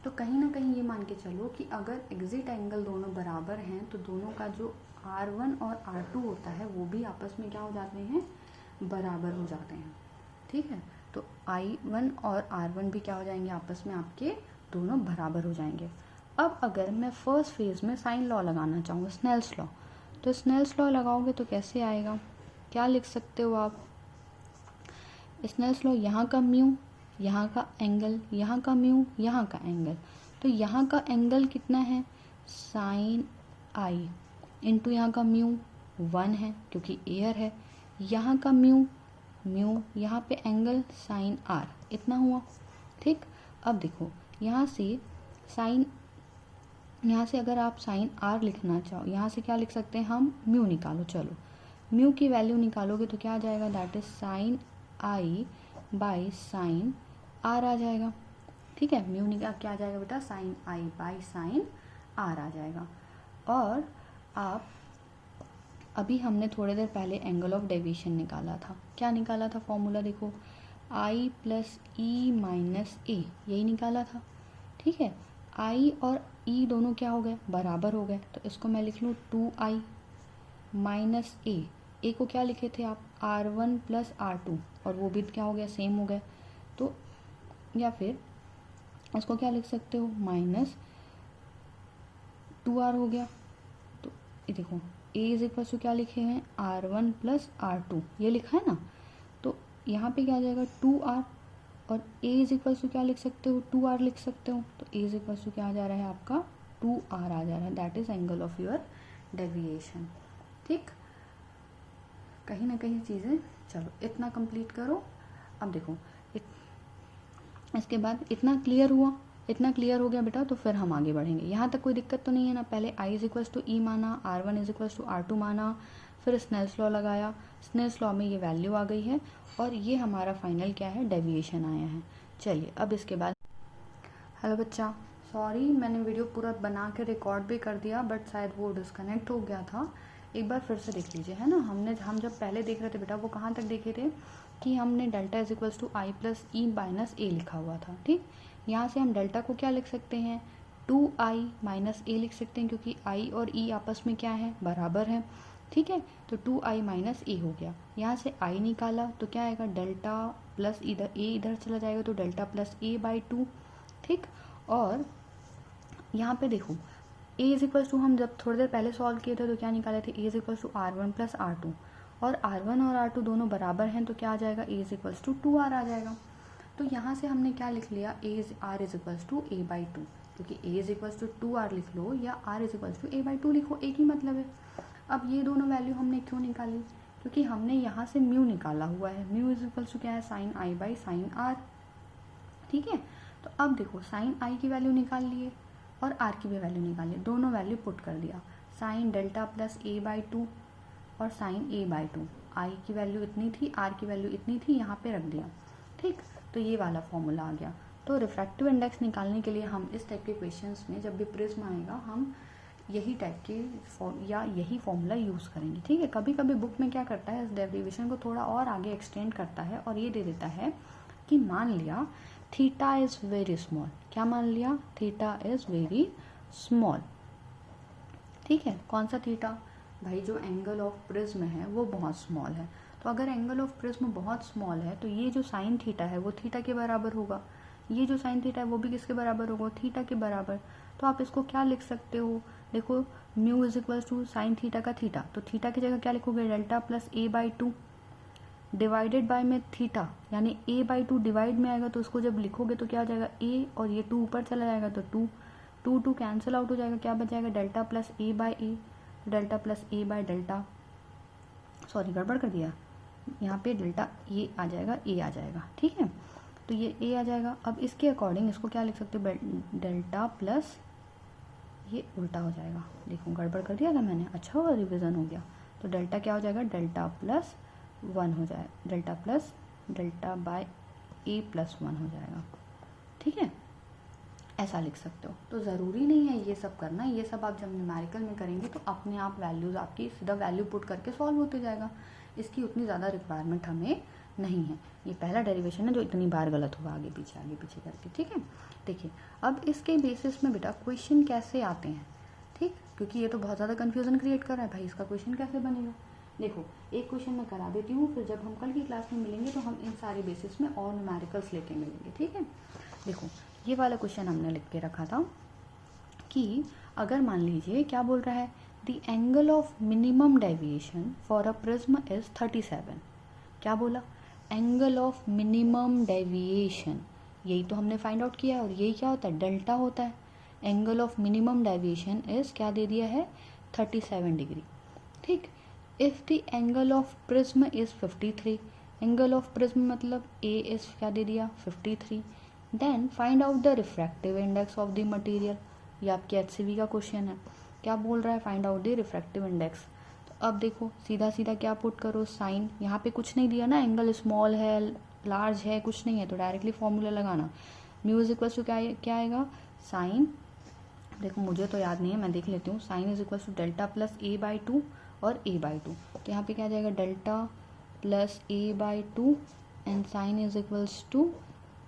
तो कहीं ना कहीं ये मान के चलो कि अगर एग्जिट एंगल दोनों बराबर हैं तो दोनों का जो R1 और R2 होता है वो भी आपस में क्या हो जाते हैं, बराबर हो जाते हैं, ठीक है। तो I1 और R1 भी क्या हो जाएंगे, आपस में आपके दोनों बराबर हो जाएंगे। अब अगर मैं फर्स्ट फेज में साइन लॉ लगाना चाहूँ, स्नेल्स लॉ, तो स्नेल्स लॉ लगाओगे तो कैसे आएगा, क्या लिख सकते हो आप, स्नेल्स लॉ, यहाँ का म्यू, यहाँ का एंगल, यहाँ का म्यू, यहाँ का एंगल, तो यहाँ का एंगल कितना है, साइन I इंटू यहाँ का म्यू, 1 है क्योंकि एयर है। यहाँ का म्यू यहाँ पे एंगल साइन आर इतना हुआ। ठीक, अब देखो यहाँ से अगर आप साइन आर लिखना चाहो, यहाँ से क्या लिख सकते हैं हम, म्यू निकालो। चलो म्यू की वैल्यू निकालोगे तो क्या आ जाएगा, that is sine I by sine R आ जाएगा। ठीक है, म्यू निकाल क्या आ जाएगा बेटा, sine I by sine R आ जाएगा। और आप अभी हमने थोड़ी देर पहले एंगल ऑफ डेविएशन निकाला था, क्या निकाला था फॉर्मूला देखो, आई प्लस ई माइनस ए, यही निकाला था। ठीक है, आई और ई दोनों क्या हो गए, बराबर हो गए, तो इसको मैं लिख लूँ 2i माइनस ए को क्या लिखे थे आप, R1 प्लस R2, और वो भी क्या हो गया, सेम हो गए। तो या फिर इसको क्या लिख सकते हो, माइनस 2r हो गया। तो ये देखो a इज इक्वल टू क्या लिखे हैं, R1 प्लस R2, ये लिखा है ना। तो यहाँ पे क्या आ जाएगा 2r, और a इज इक्वल टू क्या लिख सकते हो, 2r लिख सकते हो। तो a इज इक्वल टू क्या आ जा रहा है आपका, 2r आ जा रहा है, that is angle of your deviation. ठीक, कहीं ना कहीं चीज़ें, चलो इतना कंप्लीट करो। अब देखो इसके बाद इतना क्लियर हो गया बेटा, तो फिर हम आगे बढ़ेंगे। यहाँ तक कोई दिक्कत तो नहीं है ना। पहले I is equals to E माना, R1 is equals to R2 माना, फिर स्नेल्स लॉ लगाया, स्नेल्स लॉ में ये वैल्यू आ गई है, और ये हमारा फाइनल क्या है, डेविएशन आया है। चलिए अब इसके बाद, हेलो बच्चा, सॉरी मैंने वीडियो पूरा बना के रिकॉर्ड भी कर दिया, बट शायद वो डिस्कनेक्ट हो गया था। एक बार फिर से देख लीजिए, है ना। हम जब पहले देख रहे थे बेटा, वो कहाँ तक देखे थे कि हमने delta is equals to I plus E minus A लिखा हुआ था। ठीक, यहाँ से हम डेल्टा को क्या लिख सकते हैं, 2i माइनस ए लिख सकते हैं, क्योंकि i और e आपस में क्या है, बराबर है। ठीक है, तो 2i माइनस ए हो गया। यहाँ से i निकाला तो क्या आएगा, डेल्टा प्लस इधर a इधर चला जाएगा, तो डेल्टा प्लस ए बाई 2। ठीक, और यहाँ पे देखो a इज इक्वल टू, हम जब थोड़ी देर पहले सॉल्व किए थे तो क्या निकाले थे, a is equal to R1 plus R2, और R1 और R2 दोनों बराबर हैं, तो क्या आ जाएगा, a is equal to 2r आ जाएगा। तो यहाँ से हमने क्या लिख लिया, r is equals to a by 2, क्योंकि a is equals to 2r लिख लो या r is equals to a by 2 लिखो, एक ही मतलब है। अब ये दोनों वैल्यू हमने क्यों निकाली, क्योंकि हमने यहाँ से म्यू निकाला हुआ है। म्यू इज इक्वल्स टू क्या है, sine I by sine R. ठीक है, तो अब देखो साइन आई की वैल्यू निकाल लिए और आर की भी वैल्यू निकाल ली, दोनों वैल्यू पुट कर दिया, sine delta plus a by 2 और साइन a बाई 2। आई की वैल्यू इतनी थी, आर की वैल्यू इतनी थी, यहाँ पे रख दिया। ठीक, तो ये वाला फॉर्मूला आ गया। तो रिफ्रैक्टिव इंडेक्स निकालने के लिए हम इस टाइप के क्वेश्चंस में, जब भी प्रिज्म आएगा, हम यही टाइप के यही फॉर्मूला यूज़ करेंगे। ठीक है, कभी कभी बुक में क्या करता है, इस डेरिवेशन को थोड़ा और आगे एक्सटेंड करता है और ये दे देता है कि मान लिया थीटा इज़ वेरी स्मॉल। क्या मान लिया, थीटा इज़ वेरी स्मॉल। ठीक है, कौन सा थीटा भाई, जो एंगल ऑफ प्रिज्म है वो बहुत स्मॉल है। तो अगर एंगल ऑफ प्रिज्म बहुत स्मॉल है तो ये जो साइन थीटा है वो थीटा के बराबर होगा, ये जो साइन थीटा है वो भी किसके बराबर होगा, थीटा के बराबर। तो आप इसको क्या लिख सकते हो, देखो mu is equal to sine theta का थीटा, तो थीटा की जगह क्या लिखोगे, delta plus a by 2 divided by में थीटा, यानी a बाई 2 डिवाइड में आएगा, तो उसको जब लिखोगे तो क्या आ जाएगा, a और ये 2 ऊपर चला जाएगा, तो 2 कैंसिल आउट हो जाएगा, क्या बच जाएगा, delta plus a by A, delta plus a by delta, sorry गड़बड़ कर दिया, यहाँ पे डेल्टा ये आ जाएगा, a आ जाएगा। ठीक है, तो ये a आ जाएगा। अब इसके अकॉर्डिंग इसको क्या लिख सकते हो, डेल्टा प्लस, ये उल्टा हो जाएगा, देखो गड़बड़ कर दिया था मैंने, अच्छा हुआ रिवीजन हो गया। तो डेल्टा क्या हो जाएगा, डेल्टा प्लस 1 हो जाएगा, delta plus delta by a plus 1 हो जाएगा। ठीक है, ऐसा लिख सकते हो। तो ज़रूरी नहीं है ये सब करना, ये सब आप जब न्यूमेरिकल में करेंगे तो अपने आप वैल्यूज़ आपकी सीधा वैल्यू पुट करके सॉल्व होते जाएगा, इसकी उतनी ज़्यादा रिक्वायरमेंट हमें नहीं है। ये पहला डेरिवेशन है जो इतनी बार गलत होगा आगे पीछे करके। ठीक है, देखिए अब इसके बेसिस में बेटा क्वेश्चन कैसे आते हैं, ठीक, क्योंकि ये तो बहुत ज़्यादा कन्फ्यूज़न क्रिएट कर रहा है, भाई इसका क्वेश्चन कैसे बनेगा। देखो एक क्वेश्चन मैं करा देती हूँ, फिर जब हम कल की क्लास में मिलेंगे तो हम इन सारे बेसिस में और न्यूमेरिकल्स लेके मिलेंगे। ठीक है, देखो ये वाला क्वेश्चन हमने लिख के रखा था कि अगर मान लीजिए क्या बोल रहा है, the angle of minimum deviation for a prism is 37। क्या बोला, एंगल ऑफ मिनिमम डेविएशन, यही तो हमने फाइंड आउट किया है, और यही क्या होता है, डेल्टा होता है। Angle of minimum deviation is क्या दे दिया है, 37 डिग्री। ठीक, if the angle of prism is 53, angle of prism मतलब ए इज़ क्या दे दिया 53, then find out the refractive index of the material. ये आपके HCV का क्वेश्चन है, क्या बोल रहा है, find out the refractive index. तो अब देखो सीधा सीधा क्या पुट करो, साइन, यहाँ पे कुछ नहीं दिया ना, एंगल स्मॉल है लार्ज है कुछ नहीं है, तो डायरेक्टली फॉर्मूला लगाना, म्यू इज इक्वल टू क्या आएगा, साइन, देखो मुझे तो याद नहीं है मैं देख लेती हूँ, sine is equal to delta plus A by two और ए बाई टू, तो यहाँ पे क्या आ जाएगा delta plus A by two and sine is equals to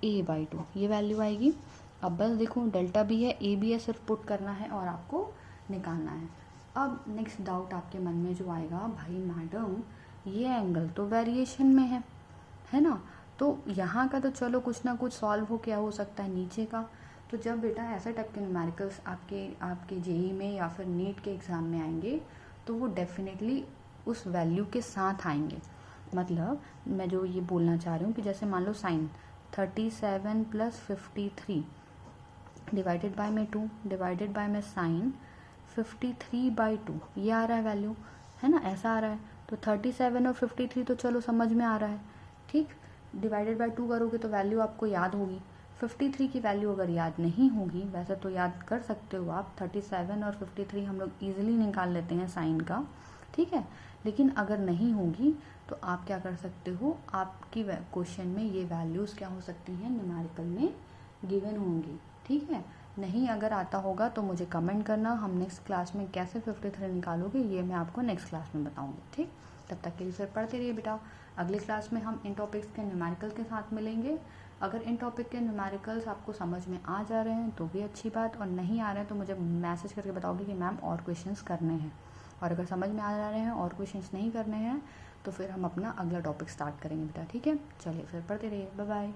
A by two, ये वैल्यू आएगी। अब बस देखो डेल्टा भी है ए भी है, सिर्फ पुट करना है और आपको निकालना है। अब नेक्स्ट डाउट आपके मन में जो आएगा, भाई मैडम ये एंगल तो वेरिएशन में है ना, तो यहाँ का तो चलो कुछ ना कुछ सॉल्व हो क्या हो सकता है नीचे का। तो जब बेटा ऐसे टाइप के न्यूमेरिकल्स आपके जेई में या फिर नीट के एग्ज़ाम में आएंगे तो वो डेफिनेटली उस वैल्यू के साथ आएंगे। मतलब मैं जो ये बोलना चाह रही हूँ कि जैसे मान लो साइन 37 प्लस 53 डिवाइडेड बाय में 2 डिवाइडेड बाय में साइन 53/2, ये आ रहा है वैल्यू, है ना, ऐसा आ रहा है। तो 37 और 53 तो चलो समझ में आ रहा है, ठीक, डिवाइडेड बाय 2 करोगे तो वैल्यू आपको याद होगी। 53 की वैल्यू अगर याद नहीं होगी, वैसे तो याद कर सकते हो आप, 37 और 53 हम लोग ईजिली निकाल लेते हैं साइन का, ठीक है, लेकिन अगर नहीं होगी तो आप क्या कर सकते हो, आपकी क्वेश्चन में ये वैल्यूज़ क्या हो सकती हैं, न्यूमेरिकल में गिवन होंगी, ठीक है। नहीं अगर आता होगा तो मुझे कमेंट करना, हम नेक्स्ट क्लास में कैसे 53 निकालोगे ये मैं आपको नेक्स्ट क्लास में बताऊंगी, ठीक। तब तक के लिए फिर पढ़ते रहिए बेटा, अगली क्लास में हम इन टॉपिक्स के न्यूमेरिकल के साथ मिलेंगे। अगर इन टॉपिक के न्यूमेरिकल्स आपको समझ में आ जा रहे हैं तो भी अच्छी बात, और नहीं आ रहे हैं तो मुझे मैसेज करके बताओगे कि मैम और क्वेश्चंस करने हैं, और अगर समझ में आ जा रहे हैं और क्वेश्चंस नहीं करने हैं तो फिर हम अपना अगला टॉपिक स्टार्ट करेंगे बेटा, ठीक है। चलिए फिर पढ़ते रहिए, बाय बाय।